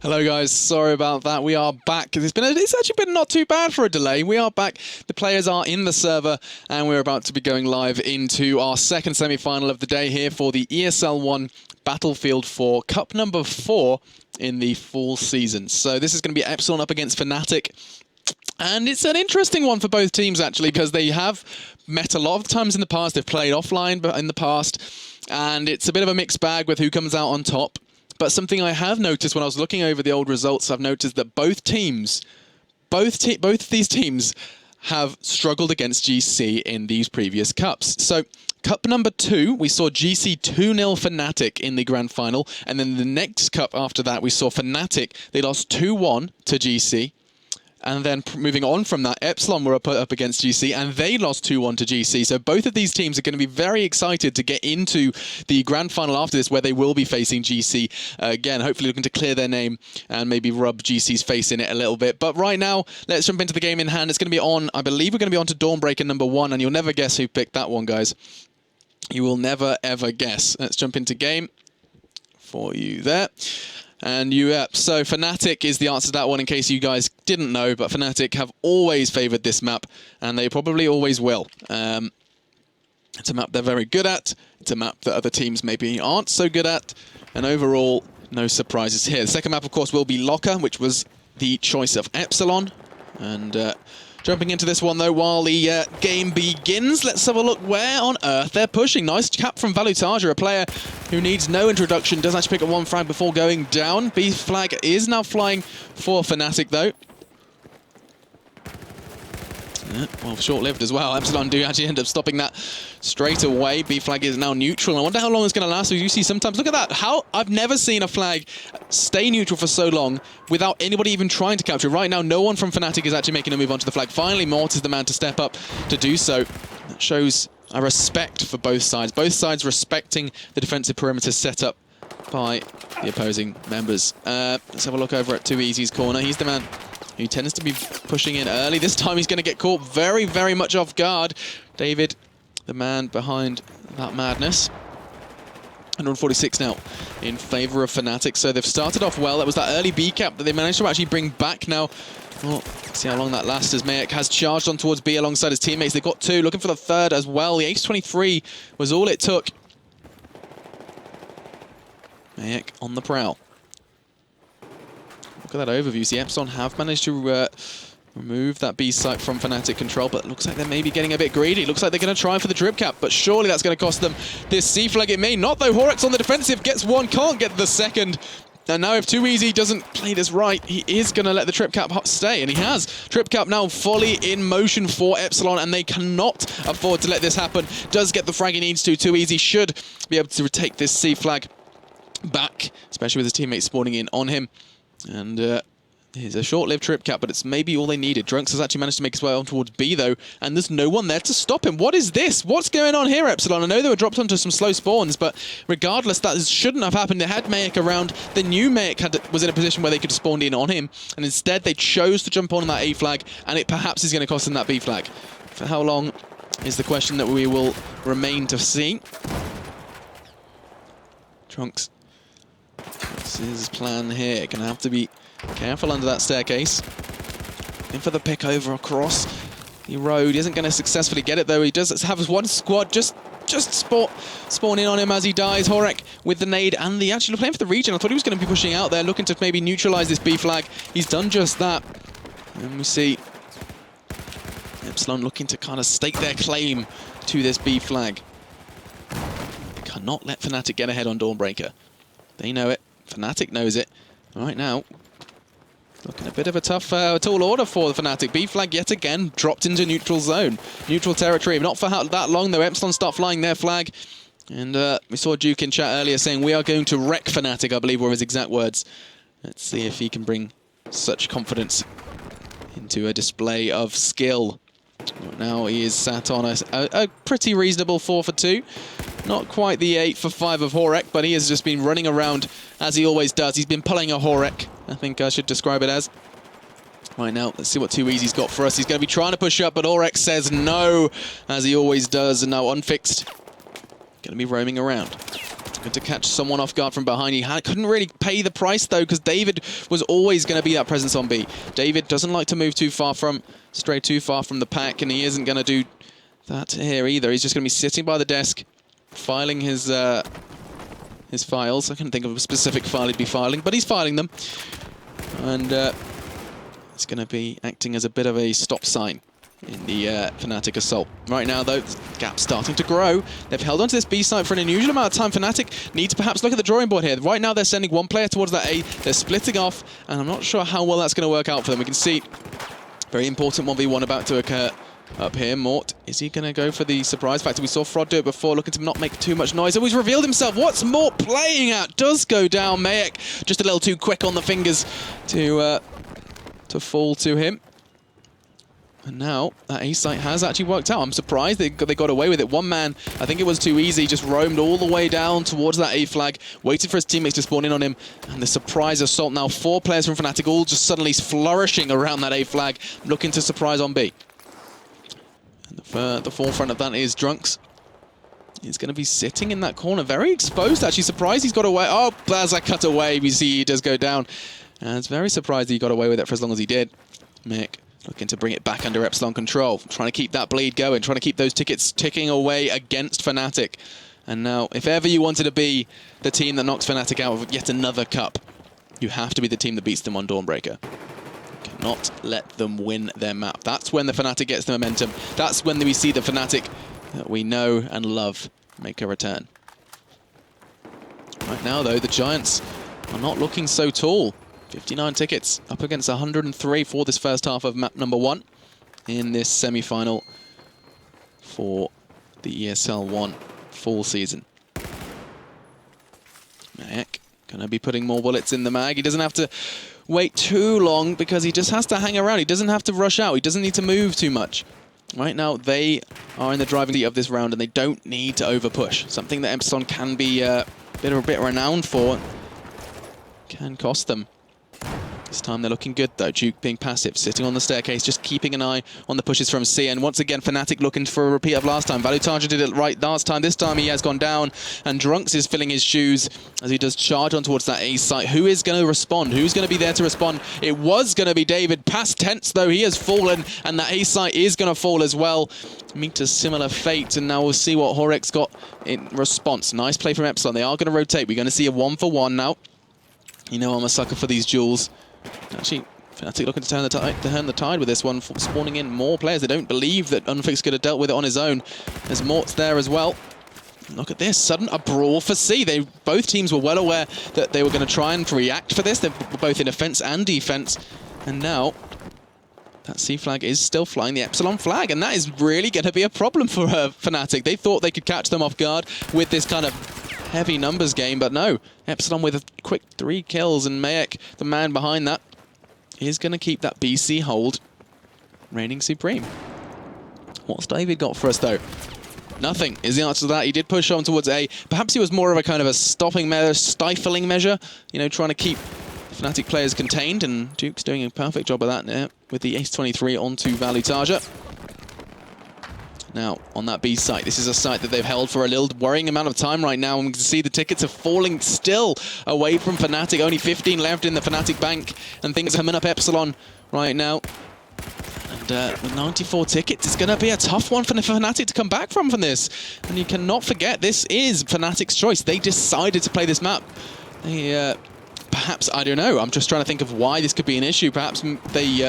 Hello guys, sorry about that. We are back. It's actually been not too bad for a delay. We are back. The players are in the server and we're about to be going live into our second semi-final of the day here for the ESL One Battlefield 4 Cup number 4 in the fall season. So this is going to be Epsilon up against Fnatic. And it's an interesting one for both teams actually, because they have met a lot of times in the past. They've played offline in the past, and it's a bit of a mixed bag with who comes out on top. But something I have noticed when I was looking over the old results, I've noticed that both of these teams have struggled against GC in these previous cups. So cup number 2, we saw GC 2-0 Fnatic in the grand final, and then the next cup after that, we saw Fnatic. They lost 2-1 to GC. And then moving on from that, Epsilon were up against GC, and they lost 2-1 to GC. So both of these teams are going to be very excited to get into the grand final after this, where they will be facing GC again, hopefully looking to clear their name and maybe rub GC's face in it a little bit. But right now, let's jump into the game in hand. It's going to be on, I believe we're going to be on to DAWNBREAKER number 1, and you'll never guess who picked that one, guys. You will never, ever guess. Let's jump into game for you there. And so Fnatic is the answer to that one, in case you guys didn't know, but Fnatic have always favoured this map, and they probably always will. It's a map they're very good at, it's a map that other teams maybe aren't so good at, and overall, no surprises here. The second map, of course, will be Locker, which was the choice of Epsilon, and jumping into this one, though, while the game begins, let's have a look where on earth they're pushing. Nice cap from Valutaja, a player who needs no introduction. Does actually pick up one frag before going down. B flag is now flying for Fnatic, though. Well, short-lived as well. Epsilon do actually end up stopping that straight away. B flag is now neutral. I wonder how long it's going to last. As you see sometimes, look at that. I've never seen a flag stay neutral for so long without anybody even trying to capture. Right now, no one from Fnatic is actually making a move onto the flag. Finally, Mort is the man to step up to do so. That shows a respect for both sides. Both sides respecting the defensive perimeter set up by the opposing members. Let's have a look over at 2Easy's corner. He's the man who tends to be pushing in early. This time he's going to get caught very, very much off guard. David, the man behind that madness. 146 now in favour of Fnatic. So they've started off well. That was that early B cap that they managed to actually bring back now. Well, let's see how long that lasts, as Mayek has charged on towards B alongside his teammates. They've got 2, looking for the third as well. The Ace 23 was all it took. Mayek on the prowl. Look at that overview. See, Epsilon have managed to remove that B site from Fnatic control, but it looks like they're maybe getting a bit greedy. It looks like they're going to try for the drip cap, but surely that's going to cost them this C flag. It may not, though. Horek's on the defensive, gets one, can't get the second. And now if 2Easy doesn't play this right, he is going to let the trip cap stay, and he has. Trip cap now fully in motion for Epsilon, and they cannot afford to let this happen. Does get the frag he needs to. 2Easy should be able to retake this C flag back, especially with his teammates spawning in on him. And here's a short-lived trip cap, but it's maybe all they needed. Drunks has actually managed to make his way on towards B, though, and there's no one there to stop him. What is this? What's going on here, Epsilon? I know they were dropped onto some slow spawns, but regardless, that shouldn't have happened. They had Mayek around. They knew Mayek was in a position where they could have spawned in on him, and instead they chose to jump on that A flag, and it perhaps is going to cost them that B flag. For how long is the question that we will remain to see. Drunks. What's his plan here? Gonna have to be careful under that staircase. In for the pick over across the road. He isn't going to successfully get it, though. He does have one squad just spawn in on him as he dies. Horek with the nade, and the actually playing for the region. I thought he was going to be pushing out there, looking to maybe neutralize this B flag. He's done just that. And we see Epsilon looking to kind of stake their claim to this B flag. Cannot let Fnatic get ahead on DAWNBREAKER. They know it. Fnatic knows it. Right now, looking a bit of a tall order for the Fnatic. B flag yet again dropped into neutral zone. Neutral territory. Not for that long, though. Epsilon start flying their flag. And we saw Duke in chat earlier saying, "We are going to wreck Fnatic," I believe were his exact words. Let's see if he can bring such confidence into a display of skill. Now he is sat on a pretty reasonable 4 for 2. Not quite the 8 for 5 of Horek, but he has just been running around as he always does. He's been pulling a Horek, I think I should describe it as. Right now, let's see what 2Easy's got for us. He's going to be trying to push up, but Horek says no, as he always does, and now unfixed. Going to be roaming around. Good to catch someone off guard from behind. He couldn't really pay the price, though, because David was always going to be that presence on B. David doesn't like to move stray too far from the pack, and he isn't going to do that here either. He's just going to be sitting by the desk, filing his files. I couldn't think of a specific file he'd be filing, but he's filing them. And it's going to be acting as a bit of a stop sign in the Fnatic assault. Right now, though, the gap's starting to grow. They've held onto this B site for an unusual amount of time. Fnatic need to perhaps look at the drawing board here. Right now, they're sending one player towards that A. They're splitting off, and I'm not sure how well that's going to work out for them. We can see very important 1v1 about to occur up here. Mort, is he going to go for the surprise factor? We saw Frod do it before, looking to not make too much noise. Oh, he's revealed himself. What's Mort playing at? Does go down. Mayek just a little too quick on the fingers to fall to him. And now that A site has actually worked out. I'm surprised they got away with it. One man, I think it was too easy, just roamed all the way down towards that A flag, waited for his teammates to spawn in on him, and the surprise assault now. 4 players from Fnatic all just suddenly flourishing around that A flag, looking to surprise on B. And the forefront of that is Drunks. He's going to be sitting in that corner, very exposed, actually. Surprised he's got away. Oh, as I cut away, we see he does go down. And it's very surprised he got away with it for as long as he did. Mick looking to bring it back under Epsilon control, trying to keep that bleed going, trying to keep those tickets ticking away against Fnatic. And now, if ever you wanted to be the team that knocks Fnatic out of yet another cup, you have to be the team that beats them on DAWNBREAKER. You cannot let them win their map. That's when the Fnatic gets the momentum. That's when we see the Fnatic that we know and love make a return. Right now, though, the Giants are not looking so tall. 59 tickets up against 103 for this first half of map number 1 in this semi-final for the ESL One fall season. Mayek gonna be putting more bullets in the mag. He doesn't have to wait too long because he just has to hang around. He doesn't have to rush out. He doesn't need to move too much. Right now, they are in the driving seat of this round, and they don't need to over-push. Something that Epsilon can be a bit renowned for. Can cost them. This time they're looking good, though. Duke being passive, sitting on the staircase, just keeping an eye on the pushes from C. And once again, Fnatic looking for a repeat of last time. Valutarja did it right last time. This time he has gone down, and Drunks is filling his shoes as he does charge on towards that A site. Who is going to respond? Who's going to be there to respond? It was going to be David. Past tense, though, he has fallen, and that A site is going to fall as well. Meet a similar fate, and now we'll see what Horek's got in response. Nice play from Epsilon. They are going to rotate. We're going to see a 1-for-1 now. You know I'm a sucker for these duels. Actually, Fnatic looking to turn the tide with this one, spawning in more players. They don't believe that Unfix could have dealt with it on his own. There's Mort's there as well. Look at this, sudden a brawl for C. Both teams were well aware that they were going to try and react for this. They were both in offense and defense. And now, that C flag is still flying, the Epsilon flag, and that is really going to be a problem for Fnatic. They thought they could catch them off guard with this kind of heavy numbers game, but no. Epsilon with a quick 3 kills, and Mayek, the man behind that, is going to keep that BC hold reigning supreme. What's David got for us, though? Nothing is the answer to that. He did push on towards A. Perhaps he was more of a kind of a stopping measure, stifling measure, you know, trying to keep Fnatic players contained, and Duke's doing a perfect job of that now with the Ace-23 onto Valutarja. Now, on that B site, this is a site that they've held for a little worrying amount of time right now, and we can see the tickets are falling still away from Fnatic. Only 15 left in the Fnatic bank, and things are coming up Epsilon right now. And with 94 tickets, it's going to be a tough one for Fnatic to come back from this. And you cannot forget, this is Fnatic's choice. They decided to play this map. They, perhaps, I don't know, I'm just trying to think of why this could be an issue. Perhaps they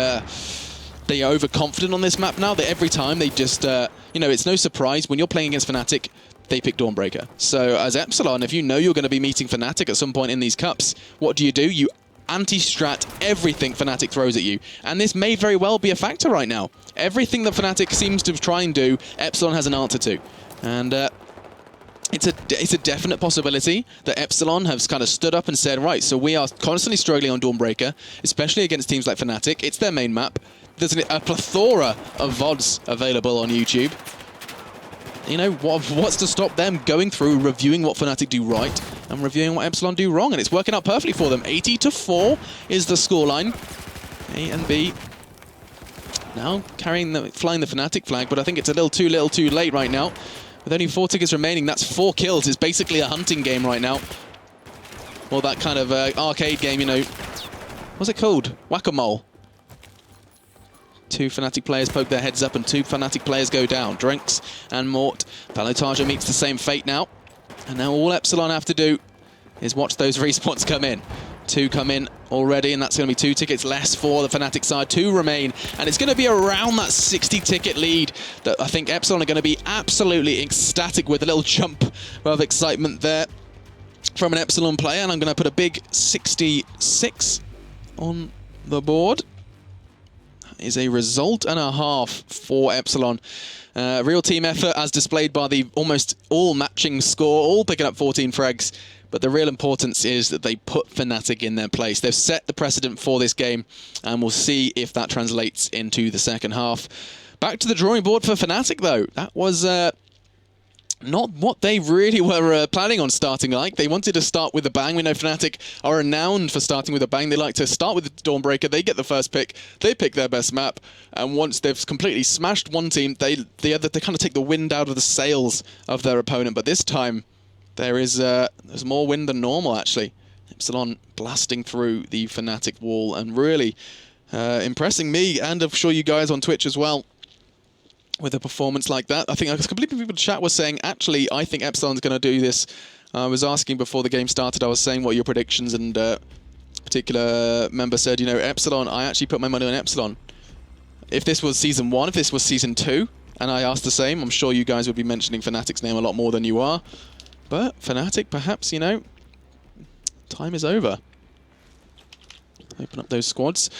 are overconfident on this map now, that every time they just, you know, it's no surprise when you're playing against Fnatic, they pick DAWNBREAKER. So as Epsilon, if you know you're going to be meeting Fnatic at some point in these cups, what do? You anti-strat everything Fnatic throws at you. And this may very well be a factor right now. Everything that Fnatic seems to try and do, Epsilon has an answer to. And it's a definite possibility that Epsilon has kind of stood up and said, right, so we are constantly struggling on DAWNBREAKER, especially against teams like Fnatic. It's their main map. There's a plethora of VODs available on YouTube. You know, what's to stop them going through, reviewing what Fnatic do right, and reviewing what Epsilon do wrong? And it's working out perfectly for them. 80-4 is the scoreline. A and B now flying the Fnatic flag, but I think it's a little too late right now. With only 4 tickets remaining, that's 4 kills. It's basically a hunting game right now. Or that kind of arcade game, you know. What's it called? Whack-a-mole. 2 Fnatic players poke their heads up and 2 Fnatic players go down. Drinks and Mort. Valotaja meets the same fate now. And now all Epsilon have to do is watch those respawns come in. 2 come in already, and that's going to be 2 tickets less for the Fnatic side. 2 remain, and it's going to be around that 60-ticket lead that I think Epsilon are going to be absolutely ecstatic with. A little jump of excitement there from an Epsilon player, and I'm going to put a big 66 on the board. That is a result and a half for Epsilon. Real team effort as displayed by the almost all matching score, all picking up 14 frags. But the real importance is that they put Fnatic in their place. They've set the precedent for this game, and we'll see if that translates into the second half. Back to the drawing board for Fnatic, though. That was not what they really were planning on starting like. They wanted to start with a bang. We know Fnatic are renowned for starting with a bang. They like to start with the DAWNBREAKER. They get the first pick. They pick their best map. And once they've completely smashed one team, they kind of take the wind out of the sails of their opponent. But this time, there's more wind than normal, actually. Epsilon blasting through the Fnatic wall and really impressing me, and I'm sure you guys on Twitch as well, with a performance like that. I think a couple of people in the chat were saying, actually, I think Epsilon's going to do this. I was asking before the game started, I was saying what are your predictions, and a particular member said, you know, Epsilon, I actually put my money on Epsilon. If this was Season 1, if this was Season 2, and I asked the same, I'm sure you guys would be mentioning Fnatic's name a lot more than you are. But Fnatic, perhaps, you know, time is over. Open up those squads.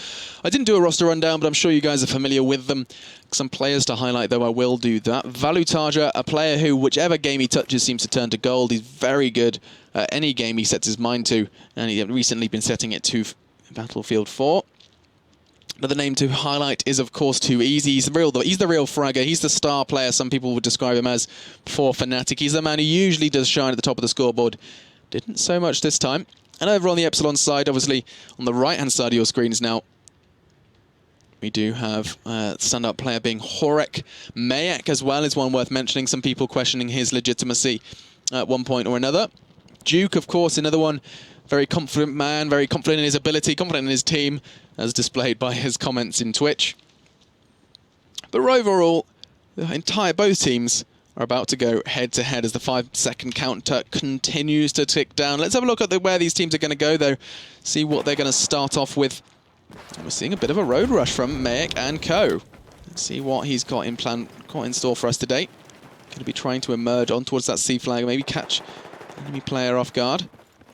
I didn't do a roster rundown, but I'm sure you guys are familiar with them. Some players to highlight, though, I will do that. Valotaja, a player who, whichever game he touches, seems to turn to gold. He's very good at any game he sets his mind to, and he's recently been setting it to Battlefield 4. Another name to highlight is, of course, Too Easy. He's the real fragger. He's the star player, some people would describe him as, for Fnatic. He's the man who usually does shine at the top of the scoreboard. Didn't so much this time. And over on the Epsilon side, obviously, on the right-hand side of your screens now, we do have stand-up player being Horek. Mayek as well is one worth mentioning. Some people questioning his legitimacy at one point or another. Duke, of course, another one. Very confident man, very confident in his ability, confident in his team, as displayed by his comments in Twitch. But overall, both teams are about to go head-to-head as the 5-second counter continues to tick down. Let's have a look at where these teams are going to go, though. See what they're going to start off with. And we're seeing a bit of a road rush from Mayek and co. Let's see what he's got in store for us today. Going to be trying to emerge on towards that C flag, maybe catch enemy player off guard.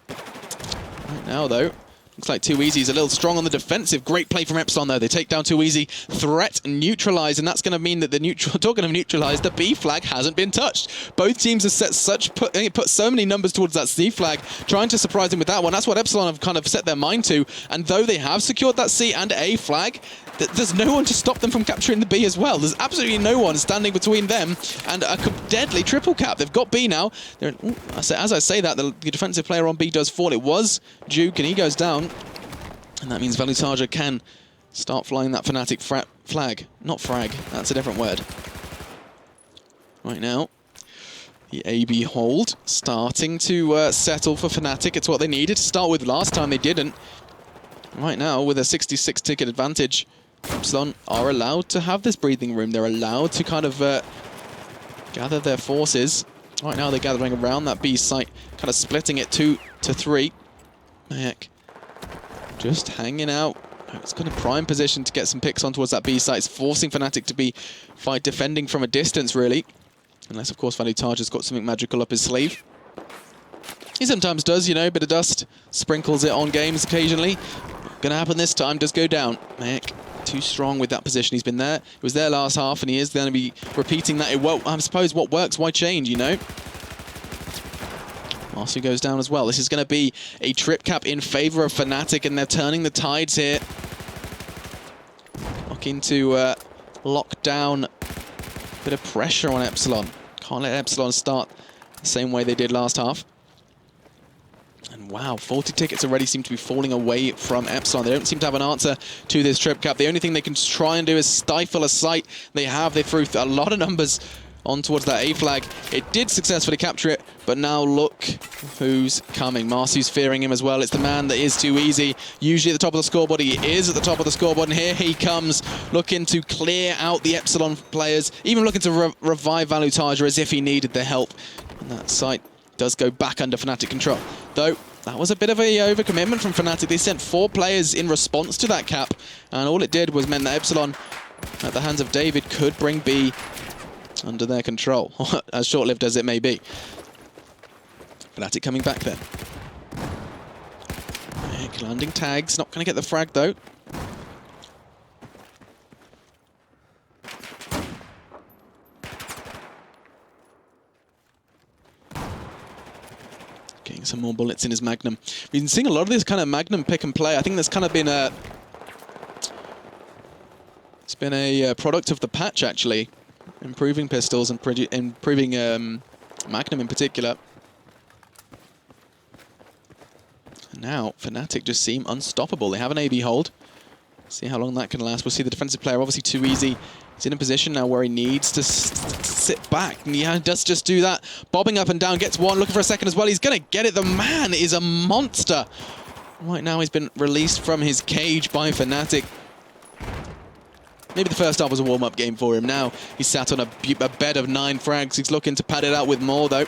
Right now, though, looks like Too Easy is a little strong on the defensive. Great play from Epsilon, though. They take down Too Easy. Threat neutralized, and that's going to mean that the talking of neutralized, the B flag hasn't been touched. Both teams have set put so many numbers towards that C flag, trying to surprise them with that one. That's what Epsilon have kind of set their mind to. And though they have secured that C and A flag, there's no one to stop them from capturing the B as well. There's absolutely no one standing between them and a deadly triple cap. They've got B now. As I say that, the defensive player on B does fall. It was Duke, and he goes down. And that means Valotaja can start flying that Fnatic flag. Not frag, that's a different word. Right now, the AB hold starting to settle for Fnatic. It's what they needed to start with. Last time they didn't. Right now, with a 66 ticket advantage, Epsilon are allowed to have this breathing room. They're allowed to kind of gather their forces. Right now, they're gathering around that B site, kind of splitting it 2 to 3. Heck. Just hanging out. It's got a prime position to get some picks on towards that B site. It's forcing Fnatic to be defending from a distance, really. Unless, of course, Valotaja's got something magical up his sleeve. He sometimes does, you know, a bit of dust. Sprinkles it on games occasionally. Gonna happen this time, does go down. Heck, too strong with that position. He's been there. He was there last half, and he is going to be repeating that. I suppose what works, why change, you know? Marsu goes down as well. This is going to be a trip cap in favor of Fnatic, and they're turning the tides here. Looking to lock down a bit of pressure on Epsilon. Can't let Epsilon start the same way they did last half. And wow, 40 tickets already seem to be falling away from Epsilon. They don't seem to have an answer to this trip cap. The only thing they can try and do is stifle a site. They threw a lot of numbers on towards that A flag. It did successfully capture it, but now look who's coming. Marcy's fearing him as well. It's the man that is too easy. Usually at the top of the scoreboard, he is at the top of the scoreboard, and here he comes, looking to clear out the Epsilon players, even looking to revive Valutaja as if he needed the help. And that site does go back under Fnatic control. Though, that was a bit of a overcommitment from Fnatic. They sent 4 players in response to that cap, and all it did was meant that Epsilon, at the hands of David, could bring B under their control, as short-lived as it may be. Fnatic coming back then. Landing tags, not going to get the frag though. Getting some more bullets in his Magnum. We've been seeing a lot of this kind of Magnum pick and play. I think that's kind of been a... It's been a product of the patch, actually. Improving pistols and improving Magnum in particular. And now, Fnatic just seem unstoppable. They have an AB hold. See how long that can last. We'll see the defensive player, obviously too easy. He's in a position now where he needs to sit back. And yeah, does just do that. Bobbing up and down, gets one, looking for a second as well. He's going to get it. The man is a monster. Right now, he's been released from his cage by Fnatic. Maybe the first half was a warm-up game for him. Now he's sat on a bed of 9 frags. He's looking to pad it out with more, though.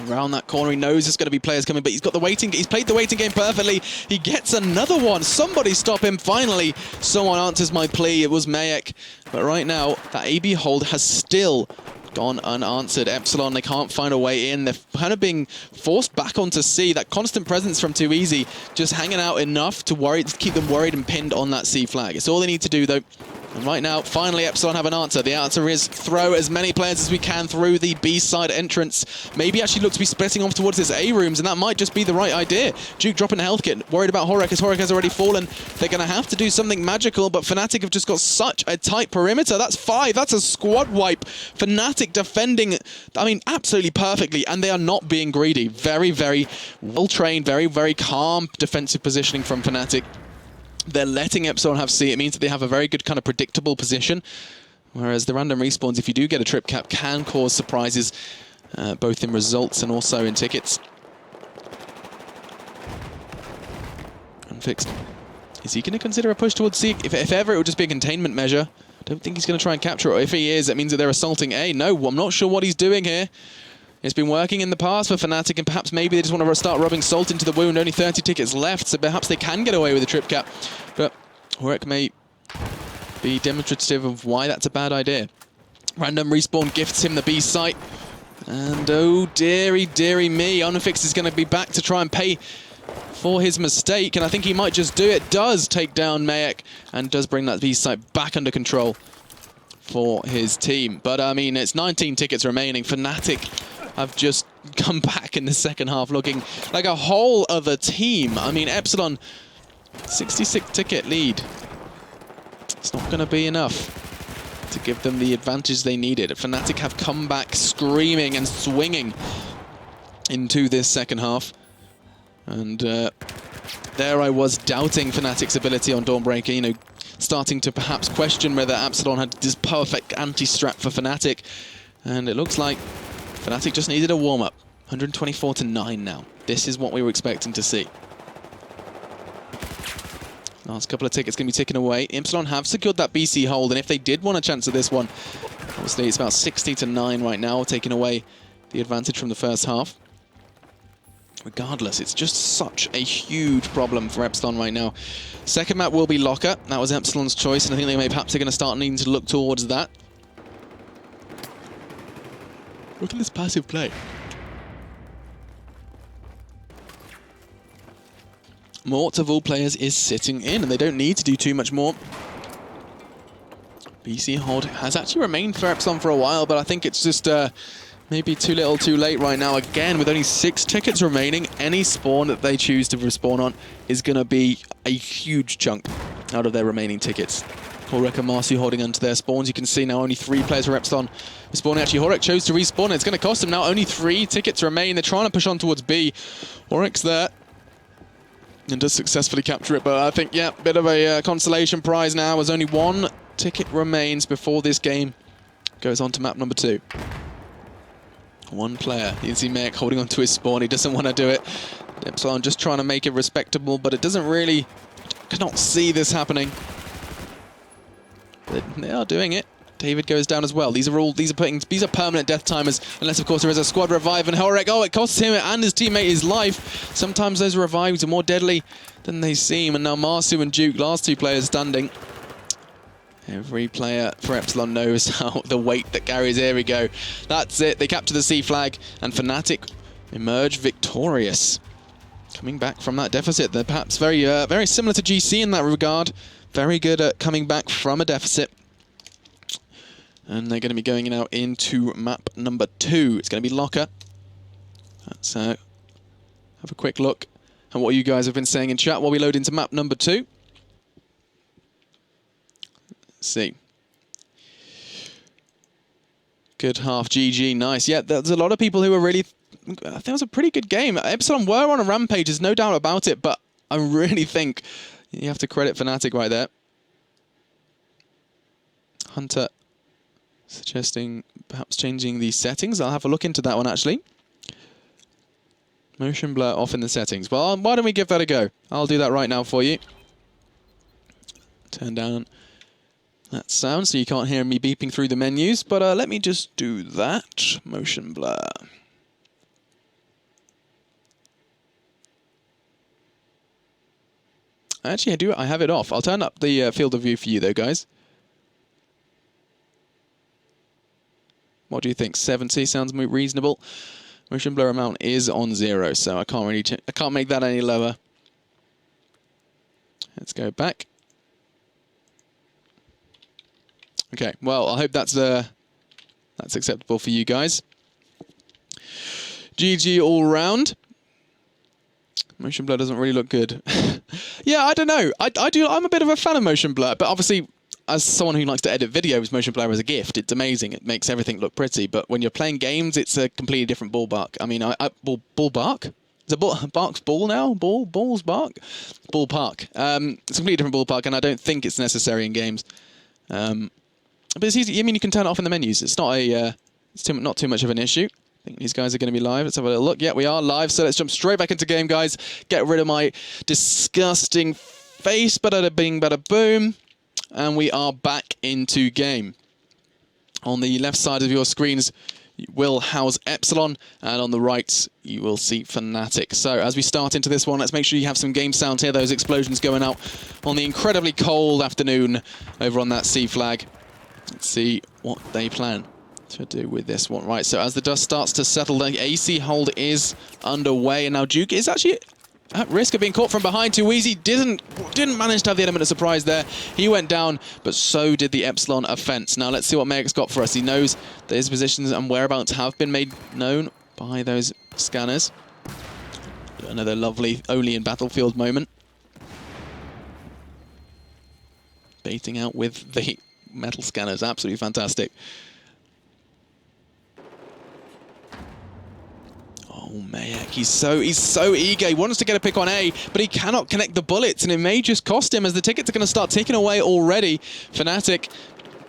Around that corner, he knows there's going to be players coming, but he's got the waiting. He's played the waiting game perfectly. He gets another one. Somebody stop him. Finally, someone answers my plea. It was Mayek. But right now, that AB hold has still gone unanswered. Epsilon, they can't find a way in. They're kind of being forced back onto C. That constant presence from Too Easy just hanging out enough to keep them worried and pinned on that C flag. It's all they need to do, though. And right now, finally, Epsilon have an answer. The answer is throw as many players as we can through the B-side entrance. Maybe actually look to be splitting off towards this A-rooms, and that might just be the right idea. Duke dropping a health kit, worried about Horek, as Horek has already fallen. They're going to have to do something magical, but Fnatic have just got such a tight perimeter. That's 5. That's a squad wipe. Fnatic defending, I mean, absolutely perfectly, and they are not being greedy. Very, very well-trained, very, very calm defensive positioning from Fnatic. They're letting Epsilon have C. It means that they have a very good kind of predictable position. Whereas the random respawns, if you do get a trip cap, can cause surprises, both in results and also in tickets. Unfixed. Is he going to consider a push towards C? If ever, it would just be a containment measure. I don't think he's going to try and capture it. Or if he is, that means that they're assaulting A. No, I'm not sure what he's doing here. It's been working in the past for Fnatic, and perhaps maybe they just want to start rubbing salt into the wound. Only 30 tickets left, so perhaps they can get away with a trip cap. But Horek may be demonstrative of why that's a bad idea. Random respawn gifts him the B site. And oh, dearie, dearie me. Unfixed is going to be back to try and pay for his mistake, and I think he might just do it. Does take down Mayek, and does bring that B site back under control for his team. But I mean, it's 19 tickets remaining. Fnatic have just come back in the second half looking like a whole other team. I mean, Epsilon, 66 ticket lead. It's not going to be enough to give them the advantage they needed. Fnatic have come back screaming and swinging into this second half. And there I was doubting Fnatic's ability on Dawnbreaker, you know, starting to perhaps question whether Epsilon had this perfect anti-strat for Fnatic. And it looks like Fnatic just needed a warm-up. 124-9 now. This is what we were expecting to see. Last couple of tickets going to be taken away. Epsilon have secured that BC hold, and if they did want a chance at this one, obviously it's about 60-9 right now, taking away the advantage from the first half. Regardless, it's just such a huge problem for Epsilon right now. Second map will be Locker. That was Epsilon's choice, and I think they may perhaps are going to start needing to look towards that. Look at this passive play. Mort of all players is sitting in, and they don't need to do too much more. BC hold has actually remained for Epsilon for a while, but I think it's just maybe too little too late right now. Again, with only 6 tickets remaining, any spawn that they choose to respawn on is going to be a huge chunk out of their remaining tickets. Horek and Marcy holding onto their spawns. You can see now only 3 players for Epsilon spawning. Actually, Horek chose to respawn. It's going to cost him now. Only 3 tickets remain. They're trying to push on towards B. Horek's there and does successfully capture it. But I think, yeah, bit of a consolation prize now as only 1 ticket remains before this game goes on to map number 2. One player. You can see Mek holding on to his spawn. He doesn't want to do it. Epsilon just trying to make it respectable, but it doesn't really... cannot see this happening. But they are doing it. David goes down as well. These are permanent death timers, unless of course there is a squad revive, and Horek, oh, it costs him and his teammate his life. Sometimes those revives are more deadly than they seem, and now Marsu and Duke, last 2 players standing. Every player for Epsilon knows how the weight that carries. Here we go. That's it. They capture the C flag, and Fnatic emerge victorious. Coming back from that deficit. They're perhaps very similar to GC in that regard. Very good at coming back from a deficit. And they're going to be going out into map number 2. It's going to be Locker. Let's have a quick look at what you guys have been saying in chat while we load into map number 2. Let's see. Good half, GG, nice. Yeah, there's a lot of people who are really... I think it was a pretty good game. Epsilon were on a rampage, there's no doubt about it, but I really think you have to credit Fnatic right there. Hunter suggesting perhaps changing the settings. I'll have a look into that one, actually. Motion blur off in the settings. Well, why don't we give that a go? I'll do that right now for you. Turn down that sound so you can't hear me beeping through the menus, but let me just do that. Motion blur. Actually, I have it off. I'll turn up the field of view for you, though, guys. What do you think? 70 sounds reasonable. Motion blur amount is on 0, so I can't make that any lower. Let's go back. Okay, well, I hope that's acceptable for you guys. GG all round. Motion blur doesn't really look good. Yeah, I don't know. I'm a bit of a fan of motion blur, but obviously, as someone who likes to edit videos, motion blur is a gift. It's amazing. It makes everything look pretty. But when you're playing games, it's a completely different ballpark. I mean, ball bark? Is it bark's ball now? Balls bark? Ballpark. It's a completely different ballpark, and I don't think it's necessary in games. But it's easy. I mean, you can turn it off in the menus. It's not not too much of an issue. I think these guys are going to be live. Let's have a little look. Yeah, we are live. So let's jump straight back into game, guys. Get rid of my disgusting face. Bada bing, bada boom. And we are back into game. On the left side of your screens, you will house Epsilon. And on the right, you will see Fnatic. So as we start into this one, let's make sure you have some game sound here. Those explosions going out on the incredibly cold afternoon over on that C flag. Let's see what they plan to do with this one. Right, so as the dust starts to settle, the AC hold is underway, and now Duke is actually at risk of being caught from behind. Too easy, didn't manage to have the element of surprise there. He went down, but so did the Epsilon offense. Now let's see what Meg's got for us. He knows that his positions and whereabouts have been made known by those scanners. Another lovely only in battlefield moment. Baiting out with the metal scanners, absolutely fantastic. Oh, Mayek, he's so eager. He wants to get a pick on A, but he cannot connect the bullets, and it may just cost him as the tickets are going to start ticking away already. Fnatic,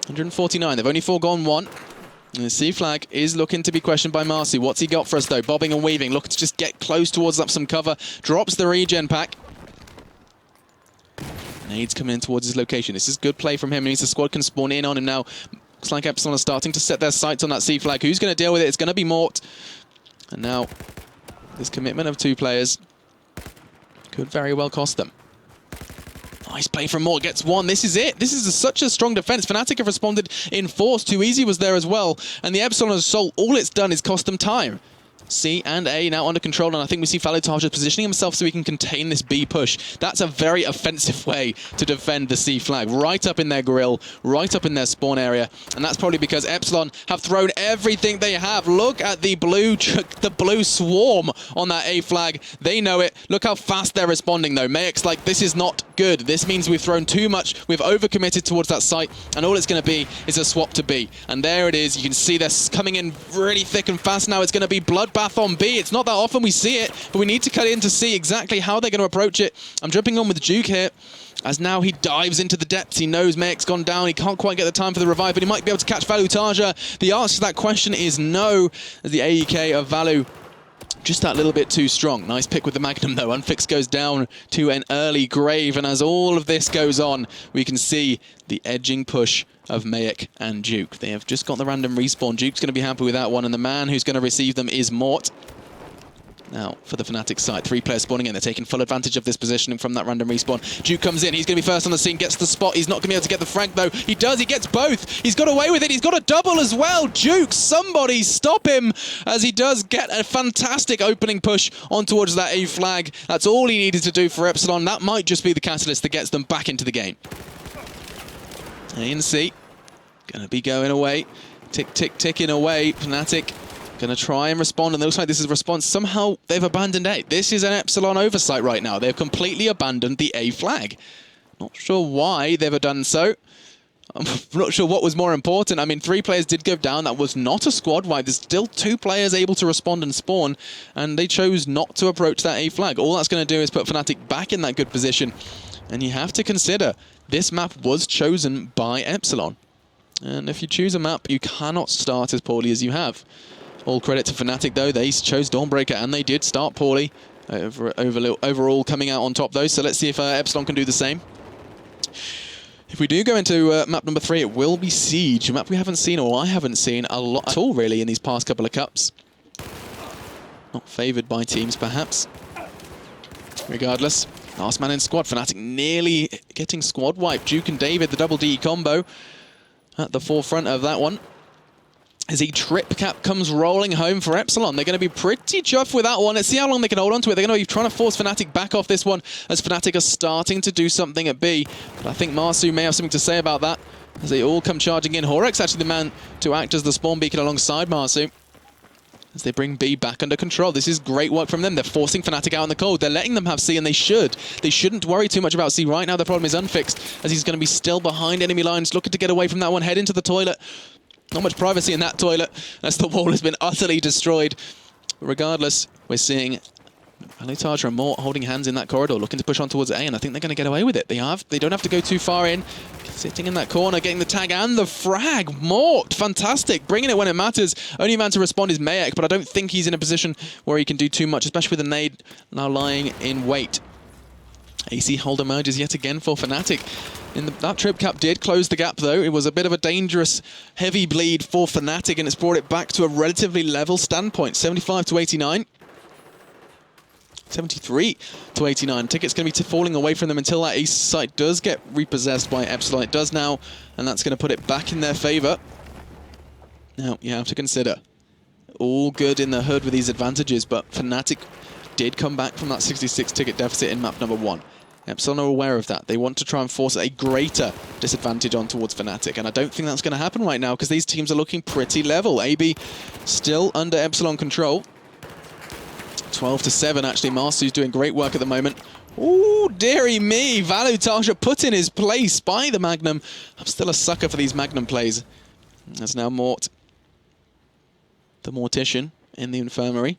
149. They've only foregone 1. And the C flag is looking to be questioned by Marcy. What's he got for us, though? Bobbing and weaving, looking to just get close towards up some cover. Drops the regen pack. Nades coming in towards his location. This is good play from him. It means the squad can spawn in on him now. Looks like Epsilon are starting to set their sights on that C flag. Who's going to deal with it? It's going to be Mort. And now, this commitment of 2 players could very well cost them. Nice play from Mort, gets 1. This is it. This is such a strong defense. Fnatic have responded in force. Too Easy was there as well. And the Epsilon Assault, all it's done is cost them time. C and A now under control, and I think we see Falutar just positioning himself so he can contain this B push. That's a very offensive way to defend the C flag. Right up in their grill, right up in their spawn area, and that's probably because Epsilon have thrown everything they have. Look at the blue swarm on that A flag. They know it. Look how fast they're responding, though. Mayek's like, this is not good. This means we've thrown too much. We've overcommitted towards that site, and all it's going to be is a swap to B. And there it is. You can see they're coming in really thick and fast now. It's going to be bloodbath on B. It's not that often we see it, but we need to cut in to see exactly how they're going to approach it. I'm jumping on with Duke here. as now he dives into the depths. He knows Mayek's gone down. He can't quite get the time for the revive, but he might be able to catch Valu Tarja. The answer to that question is no, as the AEK of Valu just that little bit too strong. Nice pick with the Magnum, though. Unfix goes down to an early grave, and as all of this goes on, we can see the edging push of Mayek and Duke. They have just got the random respawn. Duke's going to be happy with that one, and the man who's going to receive them is Mort. Now, for the Fnatic side, 3 players spawning in. They're taking full advantage of this positioning from that random respawn. Duke comes in. He's going to be first on the scene, gets the spot. He's not going to be able to get the frag, though. He does. He gets both. He's got away with it. He's got a double as well. Duke, somebody stop him, as he does get a fantastic opening push on towards that A flag. That's all he needed to do for Epsilon. That might just be the catalyst that gets them back into the game. A and C going to be going away. Tick, tick, ticking away. Fnatic going to try and respond, and it looks like this is a response. Somehow they've abandoned A. This is an Epsilon oversight right now. They've completely abandoned the A flag. Not sure why they've done so. I'm not sure what was more important. I mean, 3 players did go down. That was not a squad wipe. There's still 2 players able to respond and spawn, and they chose not to approach that A flag. All that's going to do is put Fnatic back in that good position. And you have to consider, this map was chosen by Epsilon. And if you choose a map, you cannot start as poorly as you have. All credit to Fnatic, though. They chose DAWNBREAKER, and they did start poorly. Overall coming out on top, though. So let's see if Epsilon can do the same. If we do go into map number 3, it will be Siege. A map we haven't seen, or I haven't seen, a lot at all, really, in these past couple of cups. Not favoured by teams, perhaps. Regardless, last man in squad. Fnatic nearly getting squad wiped. Duke and David, the double D combo, at the forefront of that one. As a trip cap comes rolling home for Epsilon. They're going to be pretty chuffed with that one. Let's see how long they can hold on to it. They're going to be trying to force Fnatic back off this one, as Fnatic are starting to do something at B. But I think Marsu may have something to say about that, as they all come charging in. Horek's actually the man to act as the spawn beacon alongside Marsu, as they bring B back under control. This is great work from them. They're forcing Fnatic out in the cold. They're letting them have C, and they should. They shouldn't worry too much about C right now. The problem is Unfixed, as he's going to be still behind enemy lines, looking to get away from that one, head into the toilet. Not much privacy in that toilet, as the wall has been utterly destroyed. But regardless, we're seeing Valu Tarja and Mort holding hands in that corridor, looking to push on towards A, and I think they're going to get away with it. They don't have to go too far in. Sitting in that corner, getting the tag and the frag. Mort, fantastic, bringing it when it matters. Only man to respond is Mayek, but I don't think he's in a position where he can do too much, especially with the nade now lying in wait. AC hold emerges yet again for Fnatic. That trip cap did close the gap, though. It was a bit of a dangerous, heavy bleed for Fnatic, and it's brought it back to a relatively level standpoint. 75 to 89. 73 to 89. Ticket's going to be falling away from them until that ace site does get repossessed by Epsilon. It does now, and that's going to put it back in their favor. Now, you have to consider, all good in the hood with these advantages, but Fnatic did come back from that 66 ticket deficit in map number 1. Epsilon are aware of that. They want to try and force a greater disadvantage on towards Fnatic, and I don't think that's going to happen right now, because these teams are looking pretty level. AB still under Epsilon control. 12 to 7, actually. Marsu's doing great work at the moment. Ooh, dearie me. Valu Tarja put in his place by the Magnum. I'm still a sucker for these Magnum plays. That's now Mort, the Mortician, in the infirmary.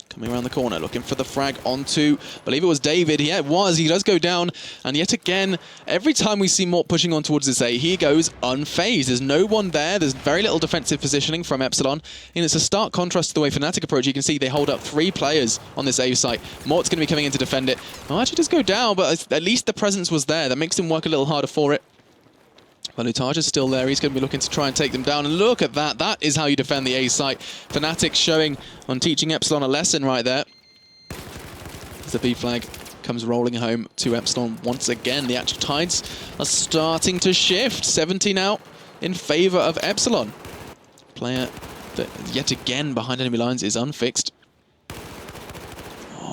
Coming around the corner, looking for the frag onto, I believe it was David. Yeah, it was. He does go down. And yet again, every time we see Mort pushing on towards this A, he goes unfazed. There's no one there. There's very little defensive positioning from Epsilon. And it's a stark contrast to the way Fnatic approach. You can see they hold up 3 players on this A site. Mort's going to be coming in to defend it. Oh, actually does go down, but at least the presence was there. That makes him work a little harder for it. Valu Tarja's still there. He's going to be looking to try and take them down. And look at that. That is how you defend the A site. Fnatic showing on teaching Epsilon a lesson right there. As the B flag comes rolling home to Epsilon once again. The actual tides are starting to shift. 70 now in favor of Epsilon. Player that yet again behind enemy lines is Unfixed.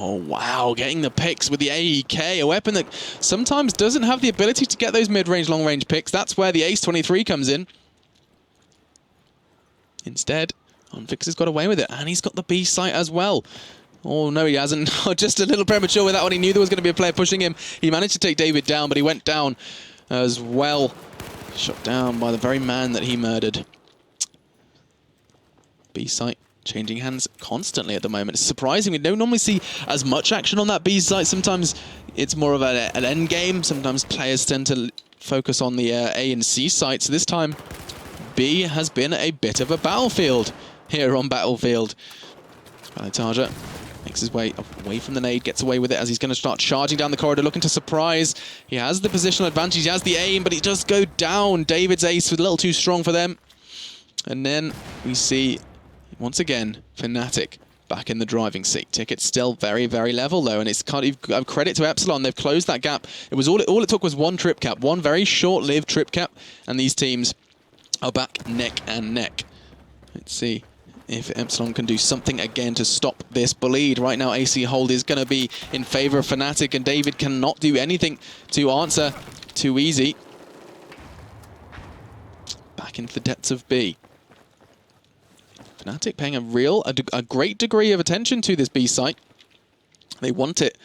Oh, wow, getting the picks with the AEK, a weapon that sometimes doesn't have the ability to get those mid-range, long-range picks. That's where the Ace 23 comes in. Instead, Unfix has got away with it, and he's got the B site as well. Oh, no, he hasn't. Just a little premature with that one. He knew there was going to be a player pushing him. He managed to take David down, but he went down as well. Shot down by the very man that he murdered. B site changing hands constantly at the moment. It's surprising. We don't normally see as much action on that B site. Sometimes it's more of an end game. Sometimes players tend to focus on the A and C sites. So this time, B has been a bit of a battlefield here on Battlefield. Valitaja makes his way away from the nade, gets away with it as he's going to start charging down the corridor, looking to surprise. He has the positional advantage, he has the aim, but he does go down. David's ace was a little too strong for them. And then we see, once again, Fnatic back in the driving seat. Ticket's still very, very level, though, and it's kind of credit to Epsilon. They've closed that gap. It was all it took was one trip cap, one very short-lived trip cap, and these teams are back neck and neck. Let's see if Epsilon can do something again to stop this bleed. Right now, AC hold is going to be in favor of Fnatic, and David cannot do anything to answer. Too easy. Back into the depths of B. Fnatic paying a great degree of attention to this B site. They want it.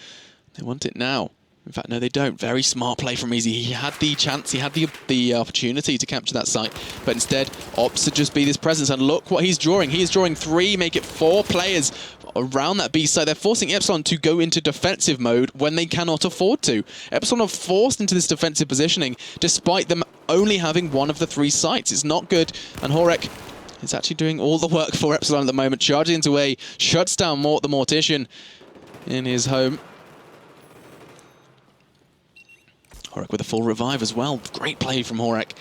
They want it now. In fact, no, they don't. Very smart play from Easy. He had the chance, he had the opportunity to capture that site, but instead opts to just be this presence. And look what he's drawing. He is drawing 3, make it 4 players around that B site. They're forcing Epsilon to go into defensive mode when they cannot afford to. Epsilon are forced into this defensive positioning, despite them only having one of the 3 sites. It's not good, and Horek is actually doing all the work for Epsilon at the moment. Charging into A, shuts down Mort the Mortician in his home. Horek with a full revive as well. Great play from Horek.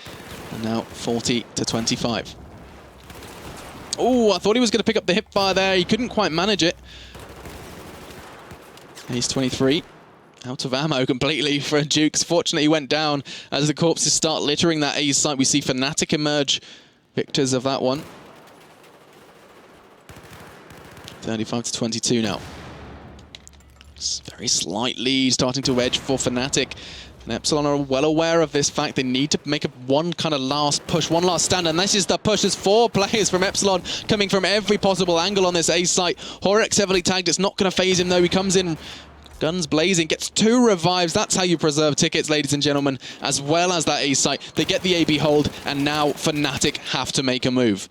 And now 40 to 25. Oh, I thought he was going to pick up the hip fire there. He couldn't quite manage it. He's 23. Out of ammo completely for Jukes. Fortunately, he went down as the corpses start littering that A site. We see Fnatic emerge victors of that one. 35 to 22 now. Very slight lead starting to edge for Fnatic. And Epsilon are well aware of this fact. They need to make one kind of last push, one last stand, and this is the push. There's 4 players from Epsilon coming from every possible angle on this A site. Horek's heavily tagged. It's not going to phase him, though. He comes in, guns blazing, gets 2 revives. That's how you preserve tickets, ladies and gentlemen, as well as that A site. They get the AB hold, and now Fnatic have to make a move.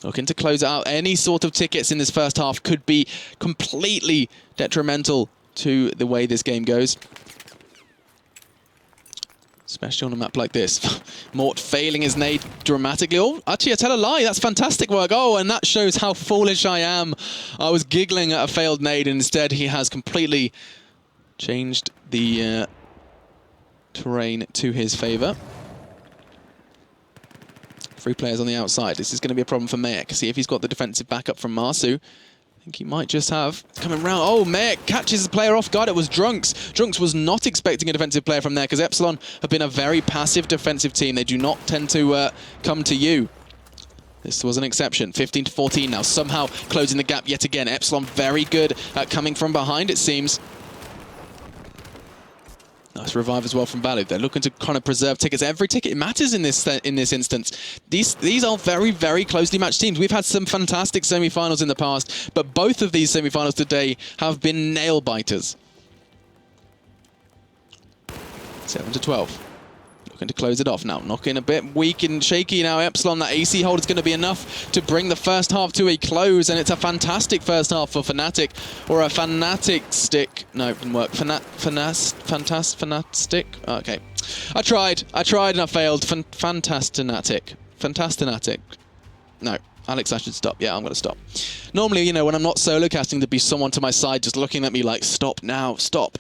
Looking to close out any sort of tickets in this first half could be completely detrimental to the way this game goes. Especially on a map like this. Mort failing his nade dramatically. Oh, actually, I tell a lie. That's fantastic work. Oh, and that shows how foolish I am. I was giggling at a failed nade, and instead he has completely changed the terrain to his favor. 3 players on the outside. This is going to be a problem for Mayek. See if he's got the defensive backup from Marsu. I think he might just have. Coming round. Oh, Mayek catches the player off guard. It was Drunks. Drunks was not expecting a defensive player from there because Epsilon have been a very passive defensive team. They do not tend to come to you. This was an exception. 15 to 14 now. Somehow closing the gap yet again. Epsilon very good at coming from behind, it seems. Nice revive as well from Balu. They're looking to kind of preserve tickets. Every ticket matters in this instance. These are very, very closely matched teams. We've had some fantastic semi-finals in the past, but both of these semi-finals today have been nail-biters. 7 to 12. Looking to close it off now. Knocking a bit weak and shaky now. Epsilon, that AC hold is going to be enough to bring the first half to a close, and it's a fantastic first half for Fnatic, or a Fnatic stick. No, it didn't work. Fnatic. Okay. I tried and I failed. Fantastinatic. No. Alex, I should stop. Yeah, I'm going to stop. Normally, you know, when I'm not solo casting, there'd be someone to my side just looking at me like, stop now, stop.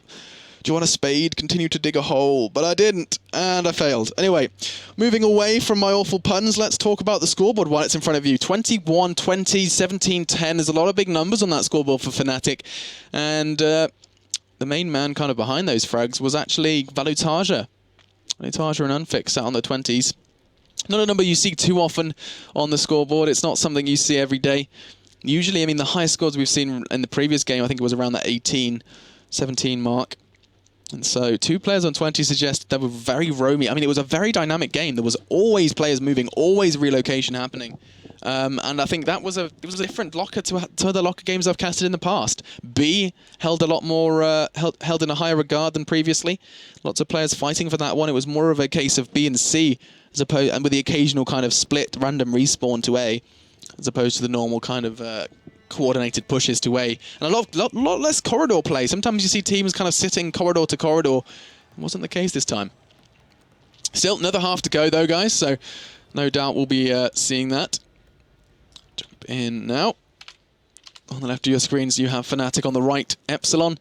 Do you want a spade? Continue to dig a hole. But I didn't, and I failed. Anyway, moving away from my awful puns, let's talk about the scoreboard while it's in front of you. 21-20, 17-10. There's a lot of big numbers on that scoreboard for Fnatic. And the main man kind of behind those frags was actually Valitaja. Valitaja and Unfix sat on the 20s. Not a number you see too often on the scoreboard. It's not something you see every day. Usually, I mean, the highest scores we've seen in the previous game, I think it was around that 18-17 mark. And so 2 players on 20 suggested they were very roamy. I mean, it was a very dynamic game. There was always players moving, always relocation happening. And I think that was a different locker to the locker games I've casted in the past. B held a lot more, held in a higher regard than previously. Lots of players fighting for that one. It was more of a case of B and C, as opposed, and with the occasional kind of split random respawn to A, as opposed to the normal kind of coordinated pushes to A, and a lot less corridor play. Sometimes you see teams kind of sitting corridor to corridor. It wasn't the case this time. Still, another half to go though, guys, so no doubt we'll be seeing that. Jump in now. On the left of your screens, you have Fnatic, on the right, Epsilon.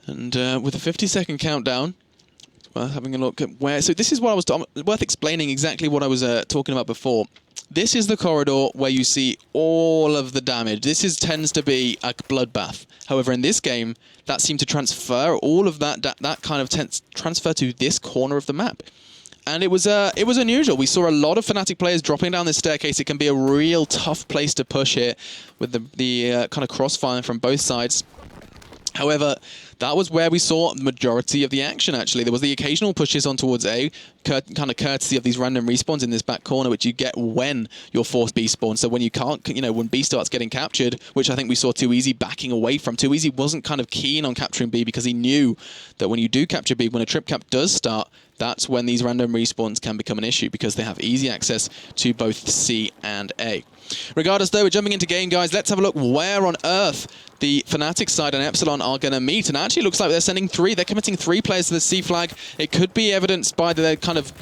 And with a 50-second countdown, worth having a look at where... So this is what I was... worth explaining exactly what I was talking about before. This is the corridor where you see all of the damage. This tends to be a bloodbath. However, in this game, that seemed to transfer all of that kind of transfer to this corner of the map. And it was unusual. We saw a lot of Fnatic players dropping down this staircase. It can be a real tough place to push here with the kind of crossfire from both sides. However, that was where we saw the majority of the action, actually. There was the occasional pushes on towards A, kind of courtesy of these random respawns in this back corner, which you get when you're forced B spawn. So when you can't, when B starts getting captured, which I think we saw 2easy backing away from. 2easy wasn't kind of keen on capturing B because he knew that when you do capture B, when a trip cap does start, that's when these random respawns can become an issue because they have easy access to both C and A. Regardless, though, we're jumping into game, guys. Let's have a look where on earth the Fnatic side and Epsilon are going to meet. And actually, it looks like they're sending 3. They're committing 3 players to the C flag. It could be evidenced by their kind of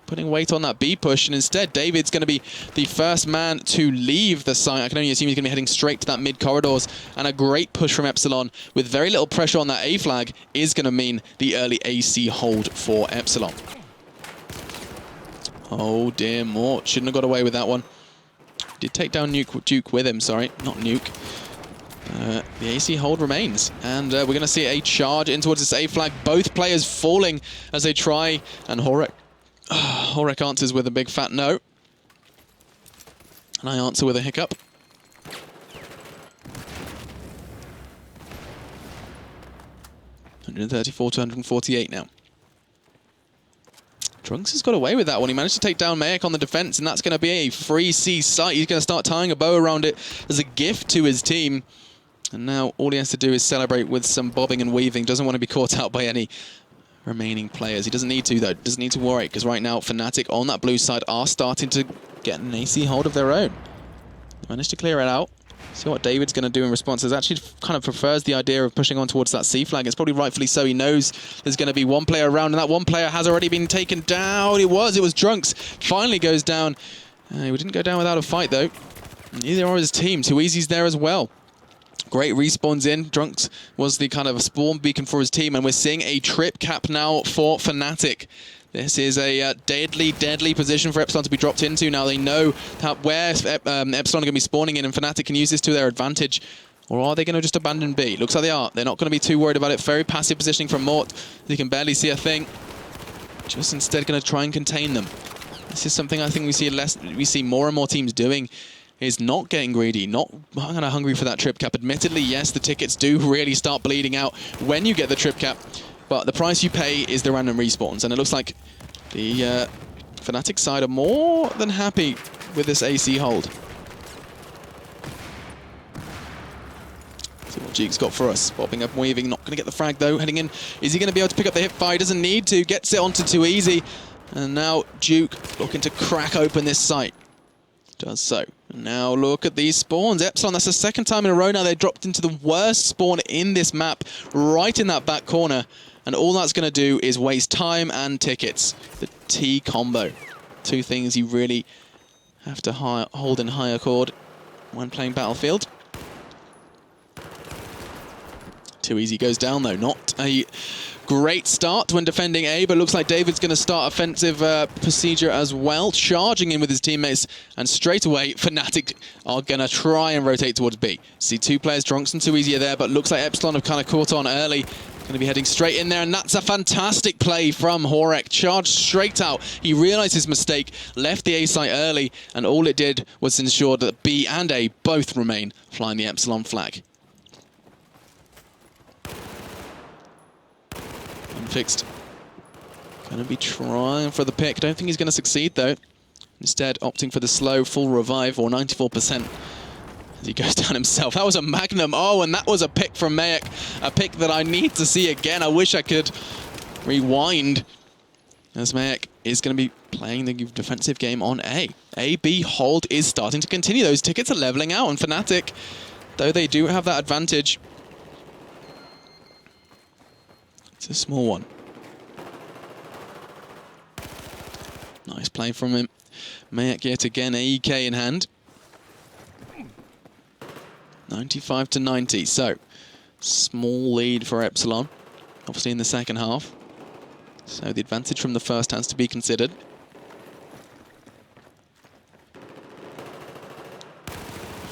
putting weight on that B push. And instead, David's going to be the first man to leave the site. I can only assume he's going to be heading straight to that mid corridors. And a great push from Epsilon with very little pressure on that A flag is going to mean the early AC hold for Epsilon. Oh dear, Mort. Shouldn't have got away with that one. Did take down Duke with him, sorry, not Nuke. The AC hold remains, and we're going to see a charge in towards this A flag. Both players falling as they try, and Horek answers with a big fat no. And I answer with a hiccup. $134 to $148 now. Trunks has got away with that one. He managed to take down Mayak on the defense, and that's going to be a free C site. He's going to start tying a bow around it as a gift to his team. And now all he has to do is celebrate with some bobbing and weaving. Doesn't want to be caught out by any remaining players. He doesn't need to, though. Doesn't need to worry, because right now Fnatic on that blue side are starting to get an AC hold of their own. Managed to clear it out. See what David's going to do in response. He actually kind of prefers the idea of pushing on towards that C flag. It's probably rightfully so. He knows there's going to be one player around, and that one player has already been taken down. It was Drunks. Finally goes down. He didn't go down without a fight, though. Neither are his team. 2easy's there as well. Great respawns in. Drunks was the kind of spawn beacon for his team, and we're seeing a trip cap now for Fnatic. This is a deadly, deadly position for Epsilon to be dropped into. Now they know where Epsilon are going to be spawning in, and Fnatic can use this to their advantage. Or are they going to just abandon B? Looks like they are. They're not going to be too worried about it. Very passive positioning from Mort. He can barely see a thing. Just instead going to try and contain them. This is something I think we see more and more teams doing, is not getting greedy, not kind of hungry for that trip cap. Admittedly, yes, the tickets do really start bleeding out when you get the trip cap. But the price you pay is the random respawns, and it looks like the Fnatic side are more than happy with this AC hold. See what Duke's got for us. Bobbing up, weaving, not going to get the frag though. Heading in, is he going to be able to pick up the hip fire? Doesn't need to, gets it onto 2easy. And now Duke looking to crack open this site. Does so. And now look at these spawns. Epsilon, that's the second time in a row now they dropped into the worst spawn in this map, right in that back corner. And all that's going to do is waste time and tickets. The T combo. 2 things you really have to hold in high accord when playing Battlefield. 2easy goes down though. Not a great start when defending A, but looks like David's going to start offensive procedure as well, charging in with his teammates, and straight away Fnatic are going to try and rotate towards B. See 2 players, Drunks and 2easy are there, but looks like Epsilon have kind of caught on early. Going to be heading straight in there, and that's a fantastic play from Horek. Charged straight out. He realized his mistake, left the A site early, and all it did was ensure that B and A both remain flying the Epsilon flag. Unfixed. Going to be trying for the pick. Don't think he's going to succeed, though. Instead, opting for the slow full revive, or 94%. He goes down himself. That was a magnum. Oh, and that was a pick from Mayak. A pick that I need to see again. I wish I could rewind, as Mayak is going to be playing the defensive game on A. A-B hold is starting to continue. Those tickets are leveling out on Fnatic, though they do have that advantage. It's a small one. Nice play from him. Mayak yet again, AEK in hand. 95 to 90, so small lead for Epsilon, obviously in the second half. So the advantage from the first has to be considered.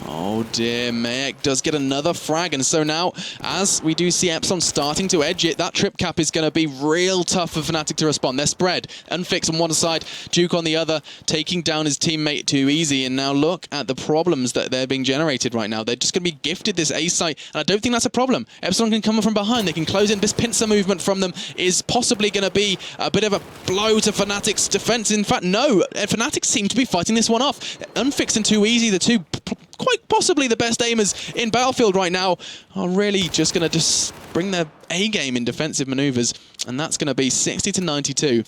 Oh dear, Mayak does get another frag, and so now, as we do see Epsilon starting to edge it, that trip cap is going to be real tough for Fnatic to respond. They're spread. Unfix on one side, Duke on the other, taking down his teammate too easy, and now look at the problems that they're being generated right now. They're just going to be gifted this A site, and I don't think that's a problem. Epsilon can come from behind, they can close in. This pincer movement from them is possibly going to be a bit of a blow to Fnatic's defense. In fact, no, Fnatic seem to be fighting this one off. Unfix and too easy, the two quite possibly the best aimers in Battlefield right now, are really just going to just bring their A game in defensive maneuvers, and that's going to be 60 to 92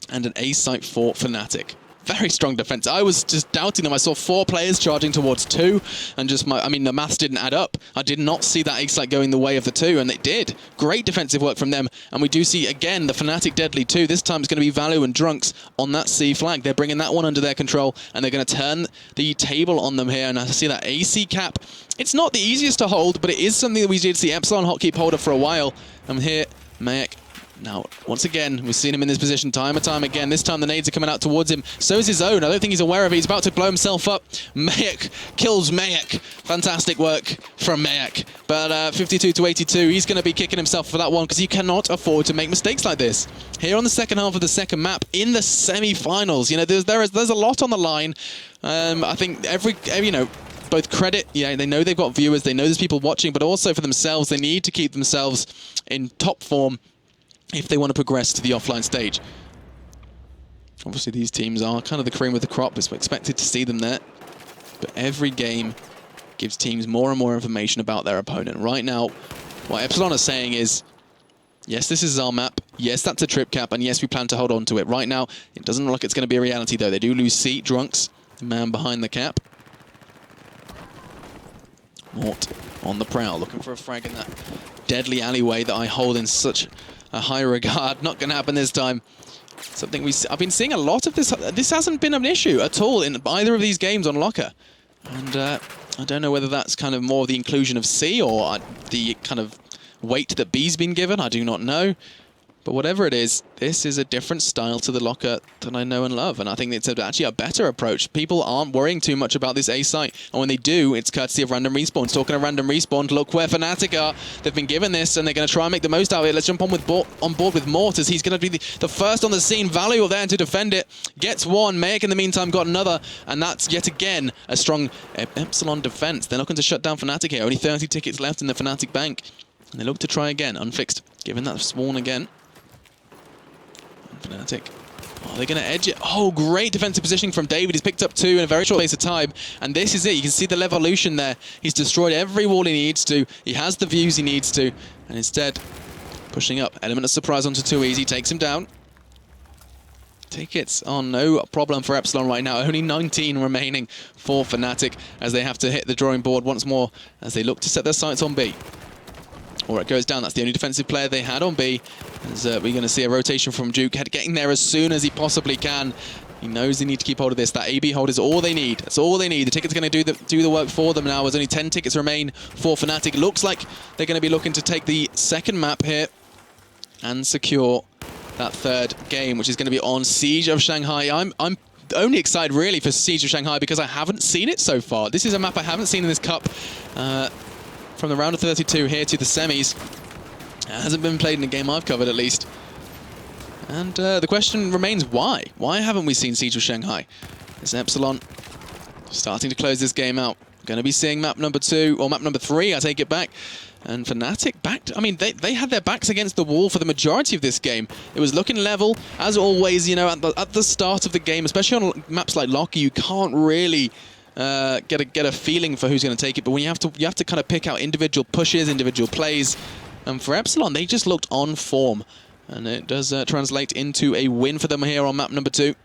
and an A site for Fnatic. Very strong defense. I was just doubting them. I saw 4 players charging towards 2, and just I mean, the maths didn't add up. I did not see that A site going the way of the 2, and it did. Great defensive work from them, and we do see again the Fnatic deadly 2. This time it's going to be Value and Drunks on that C flag. They're bringing that one under their control, and they're going to turn the table on them here. And I see that AC cap. It's not the easiest to hold, but it is something that we did see Epsilon hotkey holder for a while. And here, Mayak. Now, once again, we've seen him in this position time and time again. This time the nades are coming out towards him. So is his own. I don't think he's aware of it. He's about to blow himself up. Mayak kills Mayak. Fantastic work from Mayak. But 52 to 82, he's going to be kicking himself for that one because he cannot afford to make mistakes like this. Here on the second half of the second map, in the semi-finals, you know, there's a lot on the line. I think you know, both credit, yeah, they know they've got viewers, they know there's people watching, but also for themselves, they need to keep themselves in top form if they want to progress to the offline stage. Obviously, these teams are kind of the cream of the crop. It's expected to see them there. But every game gives teams more and more information about their opponent. Right now, what Epsilon are saying is, yes, this is our map. Yes, that's a trip cap. And yes, we plan to hold on to it. Right now, it doesn't look like it's going to be a reality, though. They do lose C. Drunks, the man behind the cap. Mort on the prowl, looking for a frag in that deadly alleyway that I hold in such a high regard. Not going to happen this time. Something I've been seeing a lot of this. This hasn't been an issue at all in either of these games on Locker. And I don't know whether that's kind of more the inclusion of C or the kind of weight that B's been given. I do not know. But whatever it is, this is a different style to the Locker that I know and love. And I think it's actually a better approach. People aren't worrying too much about this A site. And when they do, it's courtesy of random respawns. Talking of random respawn, look where Fnatic are. They've been given this, and they're going to try and make the most out of it. Let's jump on board with Mort, as he's going to be the first on the scene. Value there to defend it. Gets one. Mayak, in the meantime, got another. And that's yet again a strong Epsilon defense. They're looking to shut down Fnatic here. Only 30 tickets left in the Fnatic bank. And they look to try again. Unfixed. Given that spawn again. Fnatic. Oh, they're going to edge it. Oh, great defensive positioning from David. He's picked up 2 in a very short space of time. And this is it. You can see the Levolution there. He's destroyed every wall he needs to. He has the views he needs to. And instead, pushing up. Element of surprise onto Too Easy. Takes him down. Tickets are no problem for Epsilon right now. Only 19 remaining for Fnatic as they have to hit the drawing board once more as they look to set their sights on B. Or it goes down. That's the only defensive player they had on B. As we're going to see a rotation from Duke, getting there as soon as he possibly can. He knows they need to keep hold of this. That AB hold is all they need. That's all they need. The ticket's going to do the work for them now, as only 10 tickets remain for Fnatic. It looks like they're going to be looking to take the second map here and secure that third game, which is going to be on Siege of Shanghai. I'm only excited really for Siege of Shanghai because I haven't seen it so far. This is a map I haven't seen in this cup. From the round of 32 here to the semis. It hasn't been played in a game I've covered, at least. And the question remains, why? Why haven't we seen Siege of Shanghai? Is Epsilon starting to close this game out? Going to be seeing map number 2, or map number 3, I take it back. And Fnatic backed. I mean, they had their backs against the wall for the majority of this game. It was looking level, as always, you know, at the start of the game, especially on maps like Locky, you can't really get a feeling for who's going to take it, but when you have to kind of pick out individual pushes, individual plays. And for Epsilon, they just looked on form. And it does translate into a win for them here on map number 2.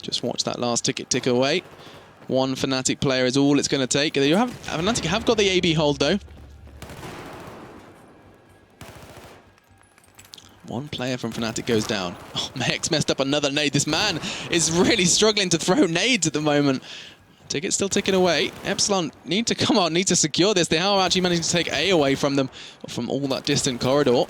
Just watch that last ticket tick away. One Fnatic player is all it's going to take. Fnatic have got the AB hold, though. One player from Fnatic goes down. Oh, Mex messed up another nade. This man is really struggling to throw nades at the moment. Ticket's still ticking away. Epsilon need to secure this. They are actually managing to take A away from them, from all that distant corridor.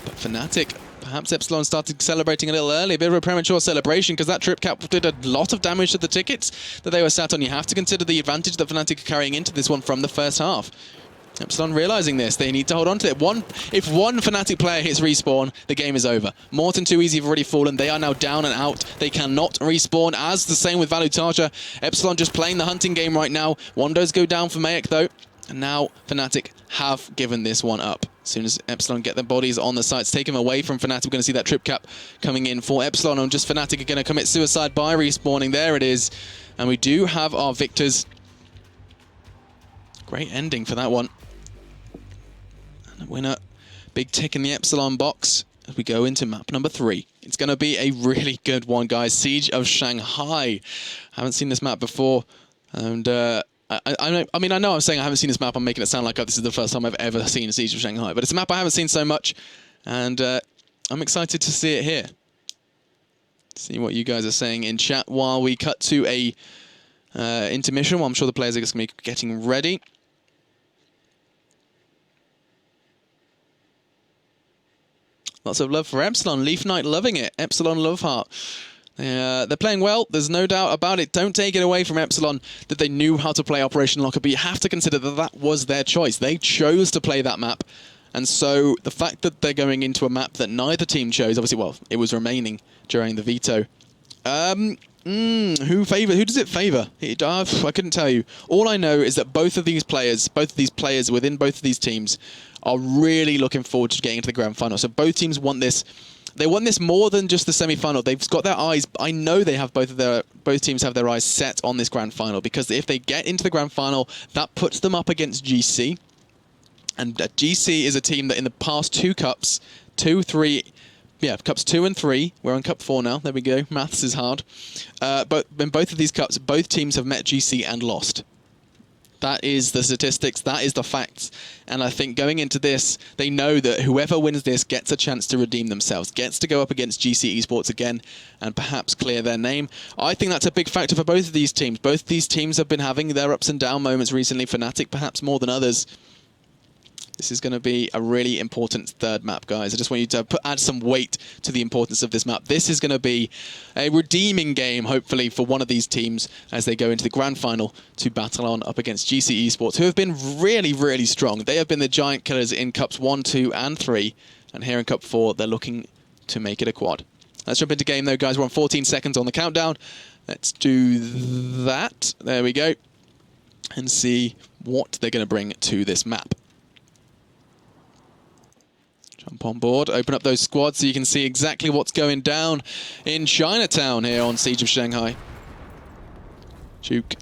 But Fnatic, perhaps Epsilon started celebrating a little early. A bit of a premature celebration, because that trip cap did a lot of damage to the tickets that they were sat on. You have to consider the advantage that Fnatic are carrying into this one from the first half. Epsilon realizing this, they need to hold on to it. If one Fnatic player hits respawn, the game is over. Morten Too Easy have already fallen. They are now down and out. They cannot respawn, as the same with Valutaja. Epsilon just playing the hunting game right now. One does go down for Mayek, though. And now Fnatic have given this one up. As soon as Epsilon get their bodies on the sites, take them away from Fnatic, we're going to see that trip cap coming in for Epsilon. And just Fnatic are going to commit suicide by respawning. There it is. And we do have our victors. Great ending for that one. Winner, big tick in the Epsilon box as we go into map number 3. It's going to be a really good one, guys. Siege of Shanghai. Haven't seen this map before, and I mean, I know I'm saying I haven't seen this map. I'm making it sound like, oh, this is the first time I've ever seen Siege of Shanghai, but it's a map I haven't seen so much, and I'm excited to see it here. See what you guys are saying in chat while we cut to a intermission. Well, I'm sure the players are just going to be getting ready. Lots of love for Epsilon. Leaf Knight loving it. Epsilon love heart. They're playing well. There's no doubt about it. Don't take it away from Epsilon that they knew how to play Operation Locker, but you have to consider that that was their choice. They chose to play that map. And so the fact that they're going into a map that neither team chose, obviously, well, it was remaining during the veto. Who does it favor? I couldn't tell you. All I know is that both of these players within both of these teams are really looking forward to getting into the grand final. So both teams want this. They want this more than just the semi-final. They've got their eyes. I know they have both teams have their eyes set on this grand final, because if they get into the grand final, that puts them up against GC. And GC is a team that in the past 2 cups, cups 2 and 3. We're on cup 4 now. There we go. Maths is hard. But in both of these cups, both teams have met GC and lost. That is the statistics. That is the facts. And I think going into this, they know that whoever wins this gets a chance to redeem themselves, gets to go up against GC Esports again and perhaps clear their name. I think that's a big factor for both of these teams. Both these teams have been having their ups and down moments recently. Fnatic perhaps more than others. This is going to be a really important third map, guys. I just want you to add some weight to the importance of this map. This is going to be a redeeming game, hopefully, for one of these teams as they go into the grand final to battle on up against GC Esports, who have been really, really strong. They have been the giant killers in Cups 1, 2, and 3. And here in Cup 4, they're looking to make it a quad. Let's jump into game, though, guys. We're on 14 seconds on the countdown. Let's do that. There we go. And see what they're going to bring to this map. Jump on board, open up those squads so you can see exactly what's going down in Chinatown here on Siege of Shanghai. Juke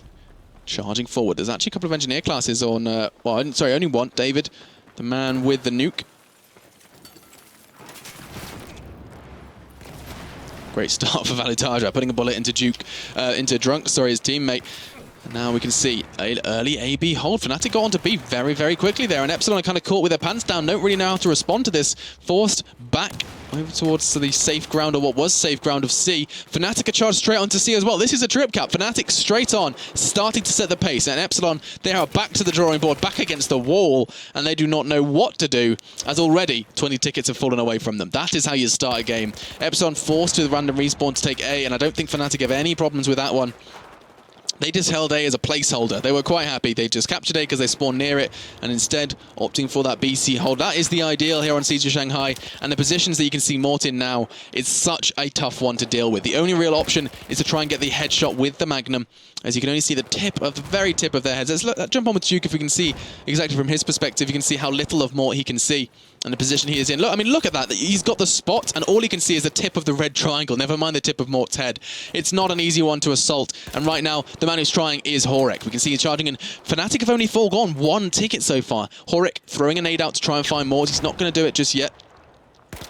charging forward. There's actually a couple of engineer classes on, well, sorry, only one. David, the man with the nuke. Great start for Valutaja, putting a bullet into Drunk, sorry, his teammate. And now we can see an early AB hold. Fnatic got on to B very, very quickly there, and Epsilon are kind of caught with their pants down. Don't really know how to respond to this. Forced back over towards the safe ground, or what was safe ground of C. Fnatic are charged straight onto C as well. This is a trip cap. Fnatic straight on, starting to set the pace. And Epsilon, they are back to the drawing board, back against the wall, and they do not know what to do, as already 20 tickets have fallen away from them. That is how you start a game. Epsilon forced to the random respawn to take A, and I don't think Fnatic have any problems with that one. They just held A as a placeholder. They were quite happy. They just captured A because they spawned near it, and instead opting for that BC hold. That is the ideal here on Siege of Shanghai, and the positions that you can see Morten now is such a tough one to deal with. The only real option is to try and get the headshot with the Magnum, as you can only see the very tip of their heads. Let's jump on with Duke if we can see exactly from his perspective. You can see how little of Mort he can see and the position he is in. Look, I mean, look at that. He's got the spot, and all he can see is the tip of the red triangle. Never mind the tip of Mort's head. It's not an easy one to assault, and right now, the man who's trying is Horek. We can see he's charging, and Fnatic have only foregone 1 ticket so far. Horek throwing a nade out to try and find Mort. He's not going to do it just yet.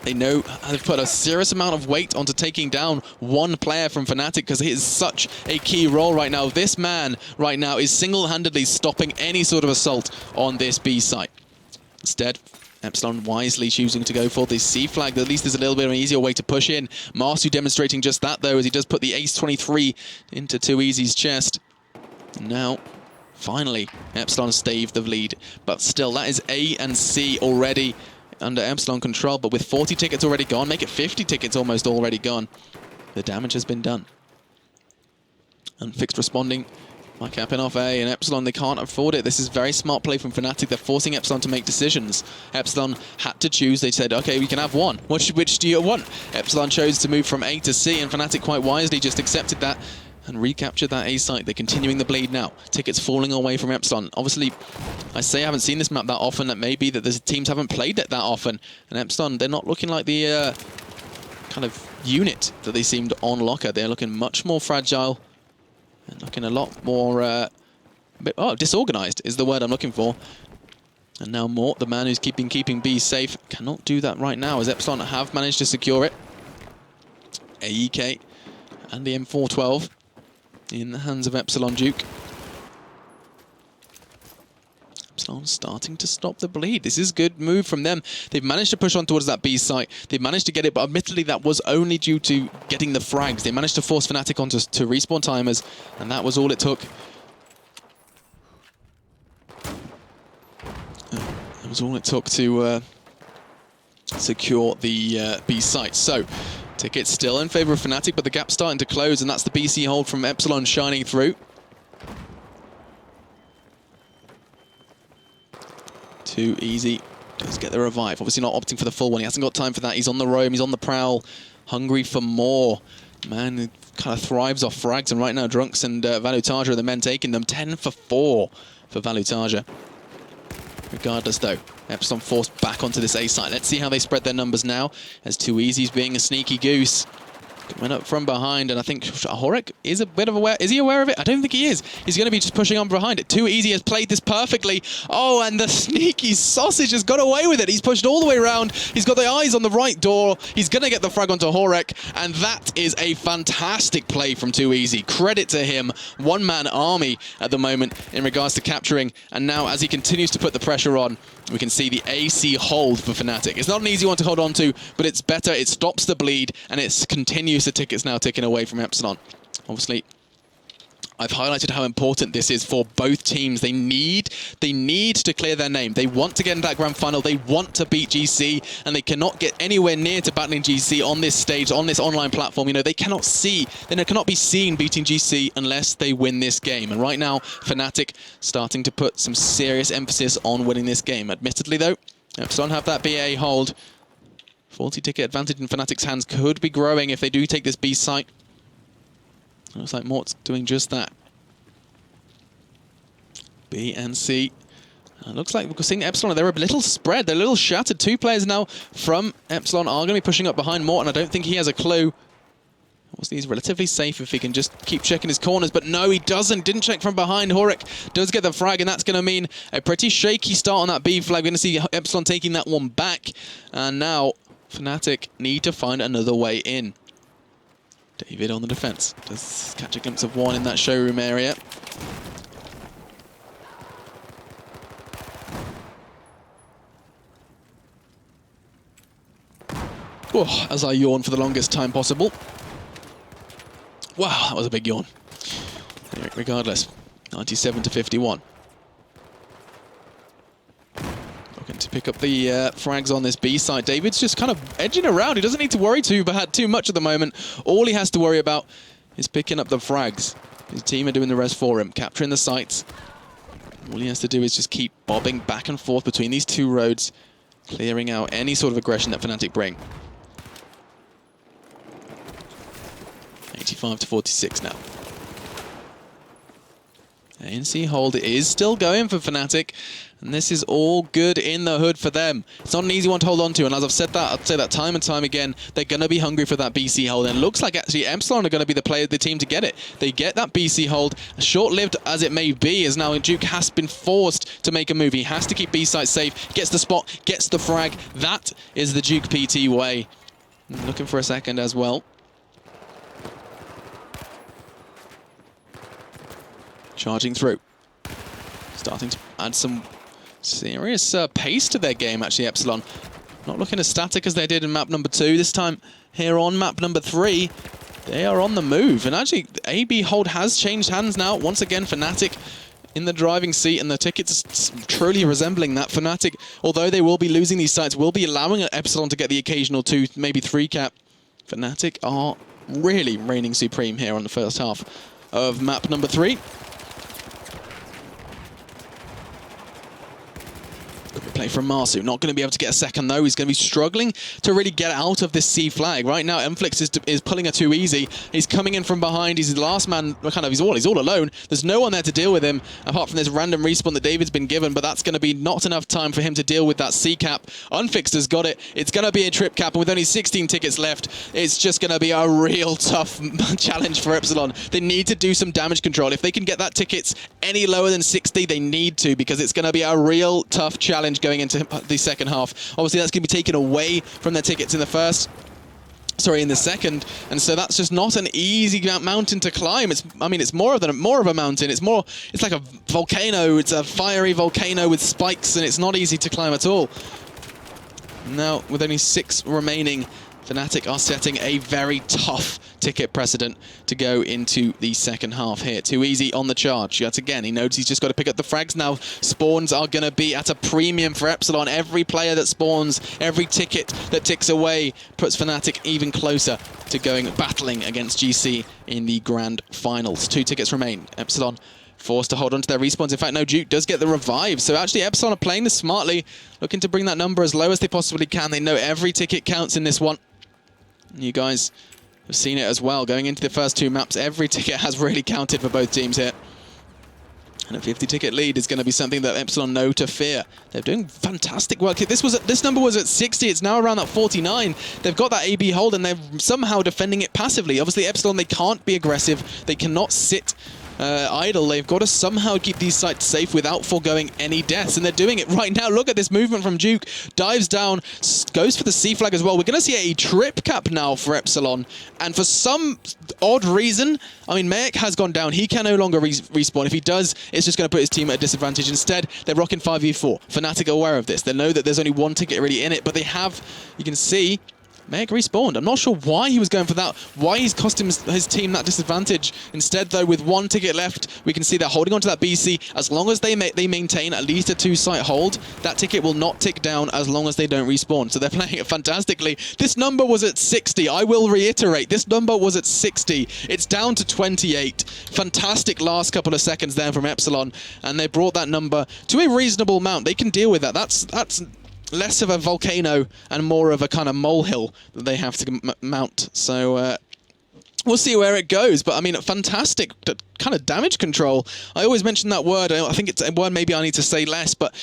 They know they've put a serious amount of weight onto taking down one player from Fnatic because he is such a key role right now. This man right now is single-handedly stopping any sort of assault on this B site. Instead, Epsilon wisely choosing to go for this C flag. At least there's a little bit of an easier way to push in. Marsu demonstrating just that, though, as he does put the Ace 23 into 2Easy's chest. And now, finally, Epsilon staved the lead. But still, that is A and C already under Epsilon control. But with 40 tickets already gone, make it 50 tickets almost already gone, the damage has been done. Unfixed responding by capping off A, and Epsilon, they can't afford it. This is very smart play from Fnatic. They're forcing Epsilon to make decisions. Epsilon had to choose. They said, okay, we can have one. Which do you want? Epsilon chose to move from A to C, and Fnatic quite wisely just accepted that and recaptured that A site. They're continuing the bleed now. Tickets falling away from Epsilon. Obviously, I say I haven't seen this map that often. That may be that the teams haven't played it that often. And Epsilon, they're not looking like the kind of unit that they seemed on Locker. They're looking much more fragile and looking a lot more disorganized is the word I'm looking for. And now Mort, the man who's keeping B safe, cannot do that right now as Epsilon have managed to secure it. AEK and the M412 in the hands of Epsilon Duke. Epsilon starting to stop the bleed. This is a good move from them. They've managed to push on towards that B site. They've managed to get it, but admittedly that was only due to getting the frags. They managed to force Fnatic onto respawn timers, and that was all it took. That was all it took to secure the B site. So, tickets still in favor of Fnatic, but the gap's starting to close, and that's the BC hold from Epsilon shining through. 2Easy does get the revive. Obviously not opting for the full one. He hasn't got time for that. He's on the roam. He's on the prowl. Hungry for more. Man who kind of thrives off frags. And right now, Drunks and Valutaja are the men taking them. 10 for 4 for Valutaja. Regardless, though, Epsilon forced back onto this A site. Let's see how they spread their numbers now, as 2Easy's being a sneaky goose. Went up from behind, and I think Horek is a bit of aware. Is he aware of it? I don't think he is. He's going to be just pushing on behind it. 2Easy has played this perfectly. Oh, and the sneaky sausage has got away with it. He's pushed all the way around. He's got the eyes on the right door. He's going to get the frag onto Horek, and that is a fantastic play from 2Easy. Credit to him. One-man army at the moment in regards to capturing, and now as he continues to put the pressure on, we can see the AC hold for Fnatic. It's not an easy one to hold on to, but it's better. It stops the bleed, and it continues the tickets now ticking away from Epsilon. Obviously, I've highlighted how important this is for both teams. They need to clear their name. They want to get into that grand final. They want to beat GC, and they cannot get anywhere near to battling GC on this stage, on this online platform. You know, they cannot be seen beating GC unless they win this game. And right now, Fnatic starting to put some serious emphasis on winning this game. Admittedly, though, Epsilon have that BA hold. 40 ticket advantage in Fnatic's hands could be growing if they do take this B site. Looks like Mort's doing just that. B and C. Looks like we're seeing Epsilon, they're a little spread, they're a little shattered. Two players now from Epsilon are going to be pushing up behind Mort, and I don't think he has a clue. He's relatively safe if he can just keep checking his corners, but no, he doesn't. Didn't check from behind. Horek does get the frag, and that's going to mean a pretty shaky start on that B flag. We're going to see Epsilon taking that one back, and now Fnatic need to find another way in. David on the defense. Does catch a glimpse of one in that showroom area. Oh, as I yawn for the longest time possible. Wow, that was a big yawn. Regardless, 97 to 51. Looking to pick up the frags on this B side. David's just kind of edging around. He doesn't need to worry too much at the moment. All he has to worry about is picking up the frags. His team are doing the rest for him, capturing the sites. All he has to do is just keep bobbing back and forth between these two roads, clearing out any sort of aggression that Fnatic bring. 85 to 46 now. ANC hold is still going for Fnatic, and this is all good in the hood for them. It's not an easy one to hold on to, and as I've said that, I'd say that time and time again, they're going to be hungry for that BC hold, and it looks like actually Epsilon are going to be the team to get it. They get that BC hold, short-lived as it may be, as now Duke has been forced to make a move. He has to keep B site safe, gets the spot, gets the frag. That is the Duke PT way. Looking for a second as well. Charging through. Starting to add some serious pace to their game, actually, Epsilon. Not looking as static as they did in map number 2. This time, here on map number 3, they are on the move. And actually, AB hold has changed hands now. Once again, Fnatic in the driving seat, and the tickets truly resembling that. Fnatic, although they will be losing these sites, will be allowing Epsilon to get the occasional 2, maybe 3 cap. Fnatic are really reigning supreme here on the first half of map number 3. Play from Marsu, not going to be able to get a second though. He's going to be struggling to really get out of this C flag. Right now, Mflix is pulling her too easy. He's coming in from behind. He's the last man, he's all alone. There's no one there to deal with him, apart from this random respawn that David's been given, but that's going to be not enough time for him to deal with that C cap. Unfixed has got it. It's going to be a trip cap, and with only 16 tickets left, it's just going to be a real tough challenge for Epsilon. They need to do some damage control. If they can get that tickets any lower than 60, they need to, because it's going to be a real tough challenge going into the second half. Obviously, that's going to be taken away from their tickets in the second, and so that's just not an easy mountain to climb. It's more of a mountain. It's like a volcano. It's a fiery volcano with spikes, and it's not easy to climb at all. Now, with only 6 remaining, Fnatic are setting a very tough ticket precedent to go into the second half here. Too easy on the charge. Yet again, he knows he's just got to pick up the frags now. Spawns are going to be at a premium for Epsilon. Every player that spawns, every ticket that ticks away puts Fnatic even closer to battling against GC in the grand finals. 2 tickets remain. Epsilon forced to hold on to their respawns. In fact, no, Duke does get the revive. So actually, Epsilon are playing this smartly, looking to bring that number as low as they possibly can. They know every ticket counts in this one. You guys have seen it as well. Going into the first 2 maps, every ticket has really counted for both teams here. And a 50-ticket lead is going to be something that Epsilon know to fear. They're doing fantastic work. This number was at 60. It's now around that 49. They've got that AB hold, and they're somehow defending it passively. Obviously, Epsilon, they can't be aggressive. They cannot sit idle. They've got to somehow keep these sites safe without foregoing any deaths, and they're doing it right now. Look at this movement from Duke. Dives down, goes for the C flag as well. We're going to see a trip cap now for Epsilon, and for some odd reason, Mayek has gone down. He can no longer respawn. If he does, it's just going to put his team at a disadvantage. Instead, they're rocking 5v4. Fnatic are aware of this. They know that there's only 1 ticket really in it, but they have, you can see, Meg respawned. I'm not sure why he was going for that, why he's cost his team that disadvantage. Instead, though, with 1 ticket left, we can see they're holding on to that BC. As long as they maintain at least a 2-site hold, that ticket will not tick down as long as they don't respawn. So they're playing it fantastically. This number was at 60. I will reiterate, this number was at 60. It's down to 28. Fantastic last couple of seconds there from Epsilon, and they brought that number to a reasonable amount. They can deal with that. That's less of a volcano and more of a kind of molehill that they have to mount. So we'll see where it goes. But fantastic kind of damage control. I always mention that word. I think it's a word maybe I need to say less, but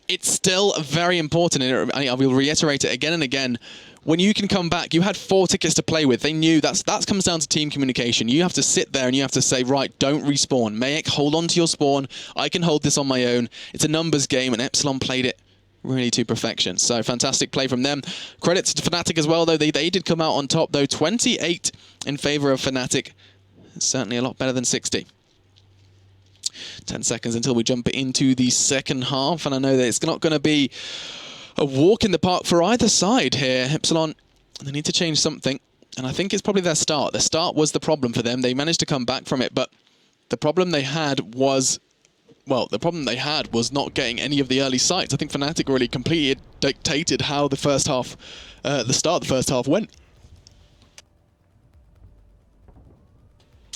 it's still very important. And I will reiterate it again and again. When you can come back, you had 4 tickets to play with. They knew that comes down to team communication. You have to sit there and you have to say, right, don't respawn. Mayek, hold on to your spawn. I can hold this on my own. It's a numbers game, and Epsilon played it really to perfection. So fantastic play from them. Credits to Fnatic as well, though. They did come out on top, though. 28 in favor of Fnatic. It's certainly a lot better than 60. 10 seconds until we jump into the second half, and I know that it's not going to be a walk in the park for either side here. Epsilon, they need to change something, and I think it's probably their start. Their start was the problem for them. They managed to come back from it, but the problem they had was not getting any of the early sites. I think Fnatic really completely dictated how the first half, the start of the first half went.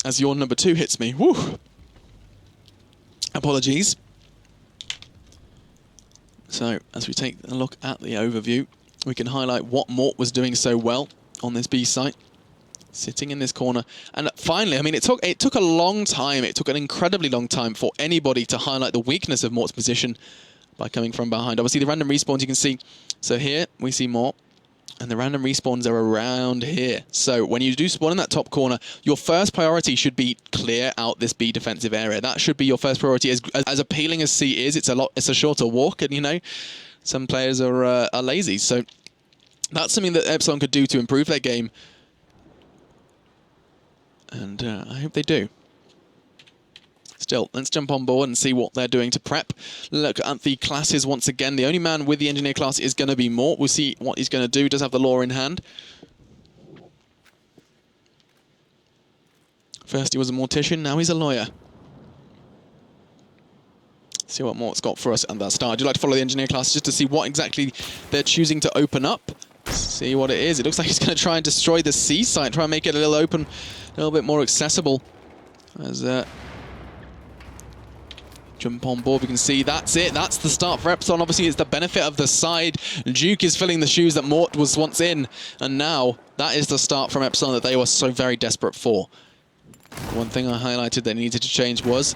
As your number 2 hits me. Woo! Apologies. So, as we take a look at the overview, we can highlight what Mort was doing so well on this B site. sitting in this corner. And finally, I mean, it took a long time. It took an incredibly long time for anybody to highlight the weakness of Mort's position by coming from behind. Obviously, the random respawns you can see. So here we see Mort, and the random respawns are around here. So when you do spawn in that top corner, your first priority should be clear out this B defensive area. That should be your first priority. As appealing as C is, it's a shorter walk, and you know, some players are lazy. So that's something that Epsilon could do to improve their game. And I hope they do. Still, let's jump on board and see what they're doing to prep. Look at the classes once again. The only man with the engineer class is going to be Mort. We'll see what he's going to do. He does have the law in hand. First he was a mortician, now he's a lawyer. See what Mort's got for us at that start. I'd like to follow the engineer class just to see what exactly they're choosing to open up. See what it is. It looks like he's going to try and destroy the C site, try and make it a little open, a little bit more accessible. As jump on board, we can see that's it. That's the start for Epsilon. Obviously, it's the benefit of the side. Duke is filling the shoes that Mort was once in, and now that is the start from Epsilon that they were so very desperate for. One thing I highlighted they needed to change was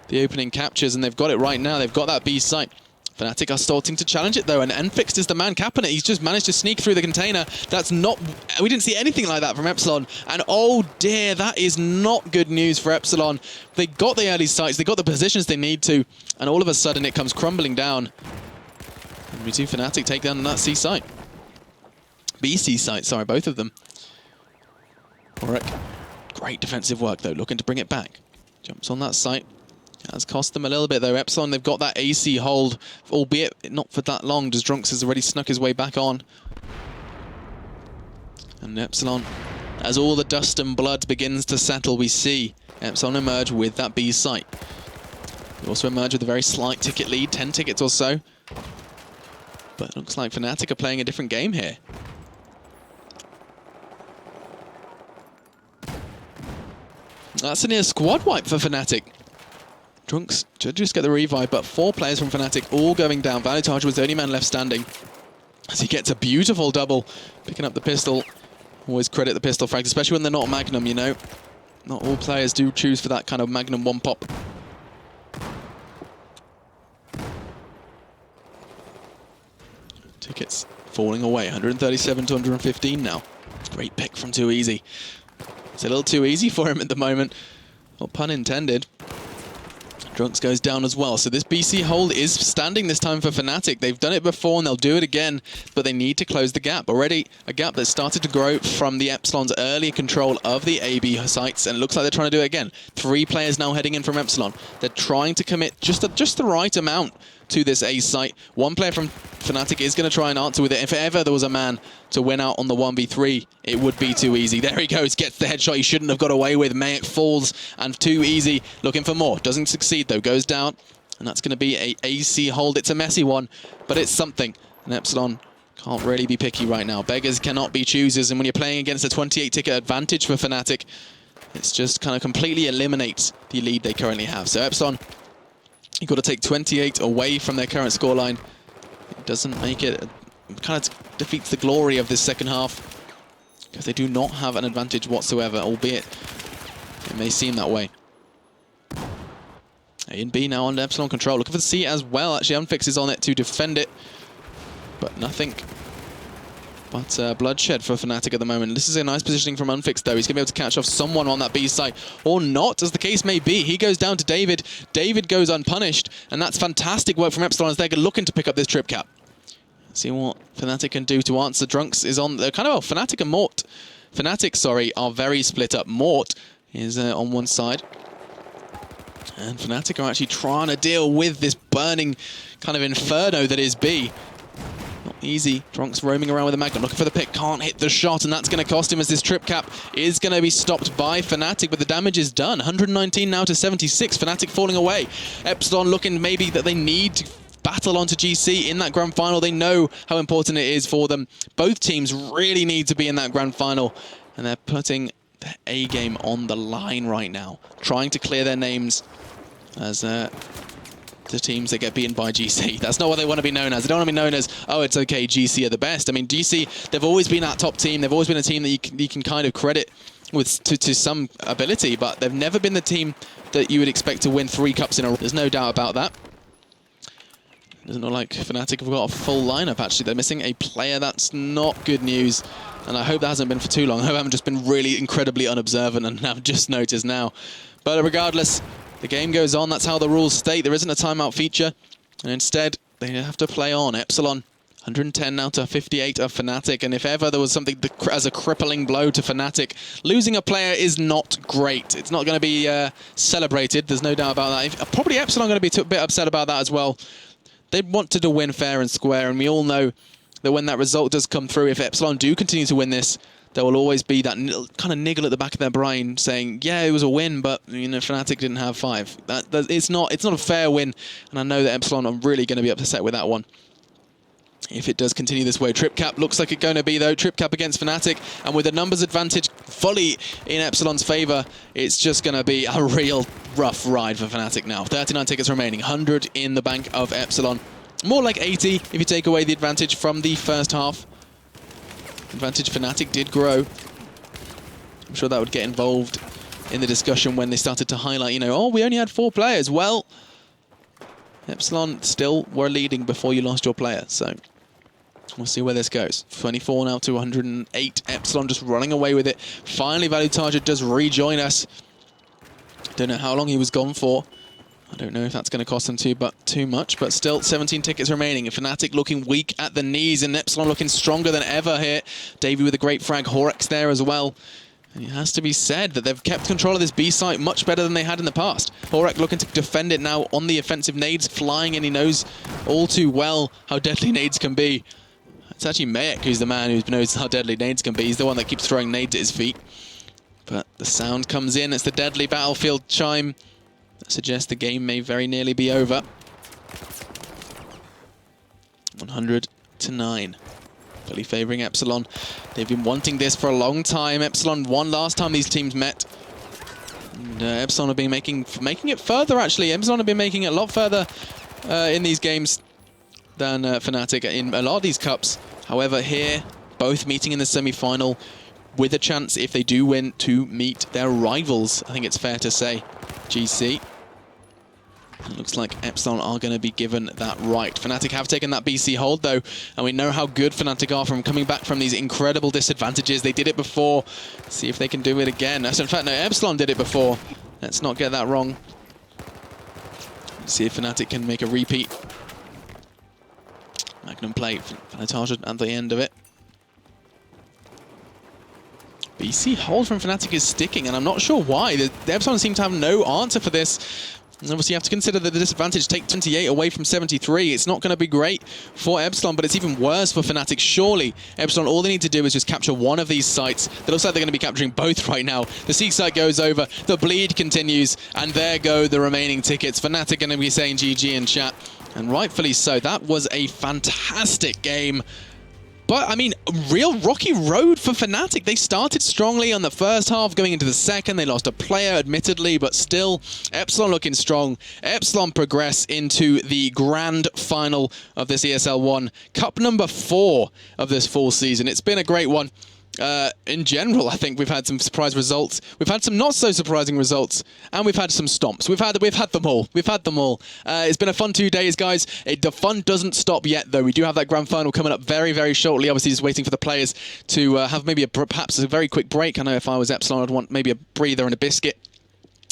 the opening captures, and they've got it right now. They've got that B site. Fnatic are starting to challenge it though, and Enfixed is the man capping it. He's just managed to sneak through the container. That's not... We didn't see anything like that from Epsilon. And oh dear, that is not good news for Epsilon. They got the early sites, they got the positions they need to, and all of a sudden it comes crumbling down. And we see Fnatic take down that C site. BC site, sorry, both of them. Warwick, great defensive work though, looking to bring it back. Jumps on that site. Has cost them a little bit though. Epsilon, they've got that AC hold, albeit not for that long. Drunks has already snuck his way back on. And Epsilon, as all the dust and blood begins to settle, we see Epsilon emerge with that B site. They also emerge with a very slight ticket lead, 10 tickets or so. But it looks like Fnatic are playing a different game here. That's a near squad wipe for Fnatic. Drunks should just get the revive, but 4 players from Fnatic all going down. Valutage was the only man left standing as he gets a beautiful double, picking up the pistol. Always credit the pistol frags, especially when they're not Magnum, you know. Not all players do choose for that kind of Magnum one pop. Tickets falling away, 137 to 115 now. Great pick from Too Easy. It's a little too easy for him at the moment. Well, pun intended. Drunks goes down as well. So this BC hold is standing this time for Fnatic. They've done it before and they'll do it again, but they need to close the gap. Already a gap that started to grow from the Epsilon's early control of the AB sites, and it looks like they're trying to do it again. 3 players now heading in from Epsilon. They're trying to commit just the right amount to this A site. 1 player from Fnatic is going to try and answer with it. If ever there was a man to win out on the 1v3, it would be Too Easy. There he goes, gets the headshot he shouldn't have got away with. Mayak falls, and Too Easy looking for more. Doesn't succeed though, goes down, and that's going to be a AC hold. It's a messy one, but it's something. And Epsilon can't really be picky right now. Beggars cannot be choosers, and when you're playing against a 28 ticket advantage for Fnatic, it's just kind of completely eliminates the lead they currently have. So Epsilon, you've got to take 28 away from their current scoreline. It doesn't make it, it kind of defeats the glory of this second half, because they do not have an advantage whatsoever, albeit it may seem that way. A and B now under Epsilon control. Looking for the C as well. Actually, Unfix is on it to defend it, but nothing but bloodshed for Fnatic at the moment. This is a nice positioning from Unfix though. He's going to be able to catch off someone on that B site, or not, as the case may be. He goes down to David. David goes unpunished, and that's fantastic work from Epsilon as they're looking to pick up this trip cap. See what Fnatic can do to answer. Drunks is on... They're kind of... Fnatic and Mort... Fnatic, sorry, are very split up. Mort is on one side, and Fnatic are actually trying to deal with this burning kind of inferno that is B. Not easy. Drunks roaming around with a Magnum, looking for the pick, can't hit the shot, and that's going to cost him as this trip cap is going to be stopped by Fnatic, but the damage is done. 119 now to 76, Fnatic falling away. Epsilon looking maybe that they need to battle onto GC in that grand final. They know how important it is for them. Both teams really need to be in that grand final, and they're putting their A game on the line right now, trying to clear their names as the teams that get beaten by GC. That's not what they want to be known as. They don't want to be known as, oh, it's okay, GC are the best. I mean, GC, they've always been that top team. They've always been a team that you can kind of credit to some ability, but they've never been the team that you would expect to win 3 cups in a row. There's no doubt about that. Doesn't look like Fnatic have got a full lineup, actually. They're missing a player. That's not good news. And I hope that hasn't been for too long. I hope I haven't just been really incredibly unobservant and have just noticed now. But regardless, the game goes on. That's how the rules state. There isn't a timeout feature. And instead, they have to play on. Epsilon, 110 now to 58 of Fnatic. And if ever there was something as a crippling blow to Fnatic, losing a player is not great. It's not going to be celebrated. There's no doubt about that. Probably Epsilon are going to be a bit upset about that as well. They wanted to win fair and square, and we all know that when that result does come through, if Epsilon do continue to win this, there will always be that kind of niggle at the back of their brain saying, yeah, it was a win, but you know, Fnatic didn't have 5. It's not a fair win, and I know that Epsilon are really going to be upset with that one. If it does continue this way, Trip Cap looks like it's going to be, though. Trip Cap against Fnatic, and with the numbers advantage fully in Epsilon's favour, it's just going to be a real rough ride for Fnatic now. 39 tickets remaining, 100 in the bank of Epsilon. More like 80 if you take away the advantage from the first half. Advantage Fnatic did grow. I'm sure that would get involved in the discussion when they started to highlight, you know, oh, we only had 4 players. Well, Epsilon still were leading before you lost your player, so we'll see where this goes. 24 now to 108. Epsilon just running away with it. Finally, Valutarja does rejoin us. Don't know how long he was gone for. I don't know if that's going to cost them too much, but still 17 tickets remaining. Fnatic looking weak at the knees, and Epsilon looking stronger than ever here. Davey with a great frag, Horax there as well. And it has to be said that they've kept control of this B site much better than they had in the past. Horak looking to defend it now on the offensive nades flying, and he knows all too well how deadly nades can be. It's actually Mayek who's the man who knows how deadly nades can be. He's the one that keeps throwing nades at his feet. But the sound comes in. It's the deadly battlefield chime that suggests the game may very nearly be over. 100 to 9. Fully favouring Epsilon. They've been wanting this for a long time. Epsilon won last time these teams met. And Epsilon have been making it further, actually. Epsilon have been making it a lot further in these games than Fnatic in a lot of these cups. However, here, both meeting in the semi-final with a chance, if they do win, to meet their rivals, I think it's fair to say, GC. It looks like Epsilon are going to be given that right. Fnatic have taken that BC hold, though, and we know how good Fnatic are from coming back from these incredible disadvantages. They did it before. Let's see if they can do it again. In fact, no, Epsilon did it before. Let's not get that wrong. Let's see if Fnatic can make a repeat. Magnum plate, Valutarja at the end of it. BC hold from Fnatic is sticking, and I'm not sure why. The Epsilon seem to have no answer for this. And obviously, you have to consider that the disadvantage take 28 away from 73. It's not going to be great for Epsilon, but it's even worse for Fnatic. Surely, Epsilon, all they need to do is just capture one of these sites. It looks like they're going to be capturing both right now. The Seek site goes over, the bleed continues, and there go the remaining tickets. Fnatic going to be saying GG in chat, and rightfully so. That was a fantastic game. But, I mean, a real rocky road for Fnatic. They started strongly on the first half, going into the second. They lost a player, admittedly, but still, Epsilon looking strong. Epsilon progress into the grand final of this ESL One. Cup number 4 of this full season. It's been a great one. In general, I think we've had some surprise results. We've had some not so surprising results, and we've had some stomps. We've had them all. We've had them all. It's been a fun 2 days, guys. The fun doesn't stop yet, though. We do have that grand final coming up very, very shortly. Obviously, just waiting for the players to have maybe perhaps a very quick break. I know if I was Epsilon, I'd want maybe a breather and a biscuit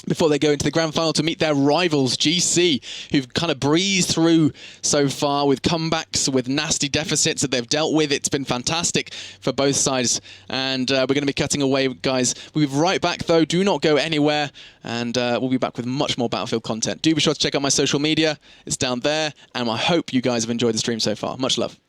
before they go into the grand final to meet their rivals, GC, who've kind of breezed through so far with comebacks, with nasty deficits that they've dealt with. It's been fantastic for both sides, and we're going to be cutting away, guys. We'll be right back, though. Do not go anywhere, and we'll be back with much more Battlefield content. Do be sure to check out my social media. It's down there, and I hope you guys have enjoyed the stream so far. Much love.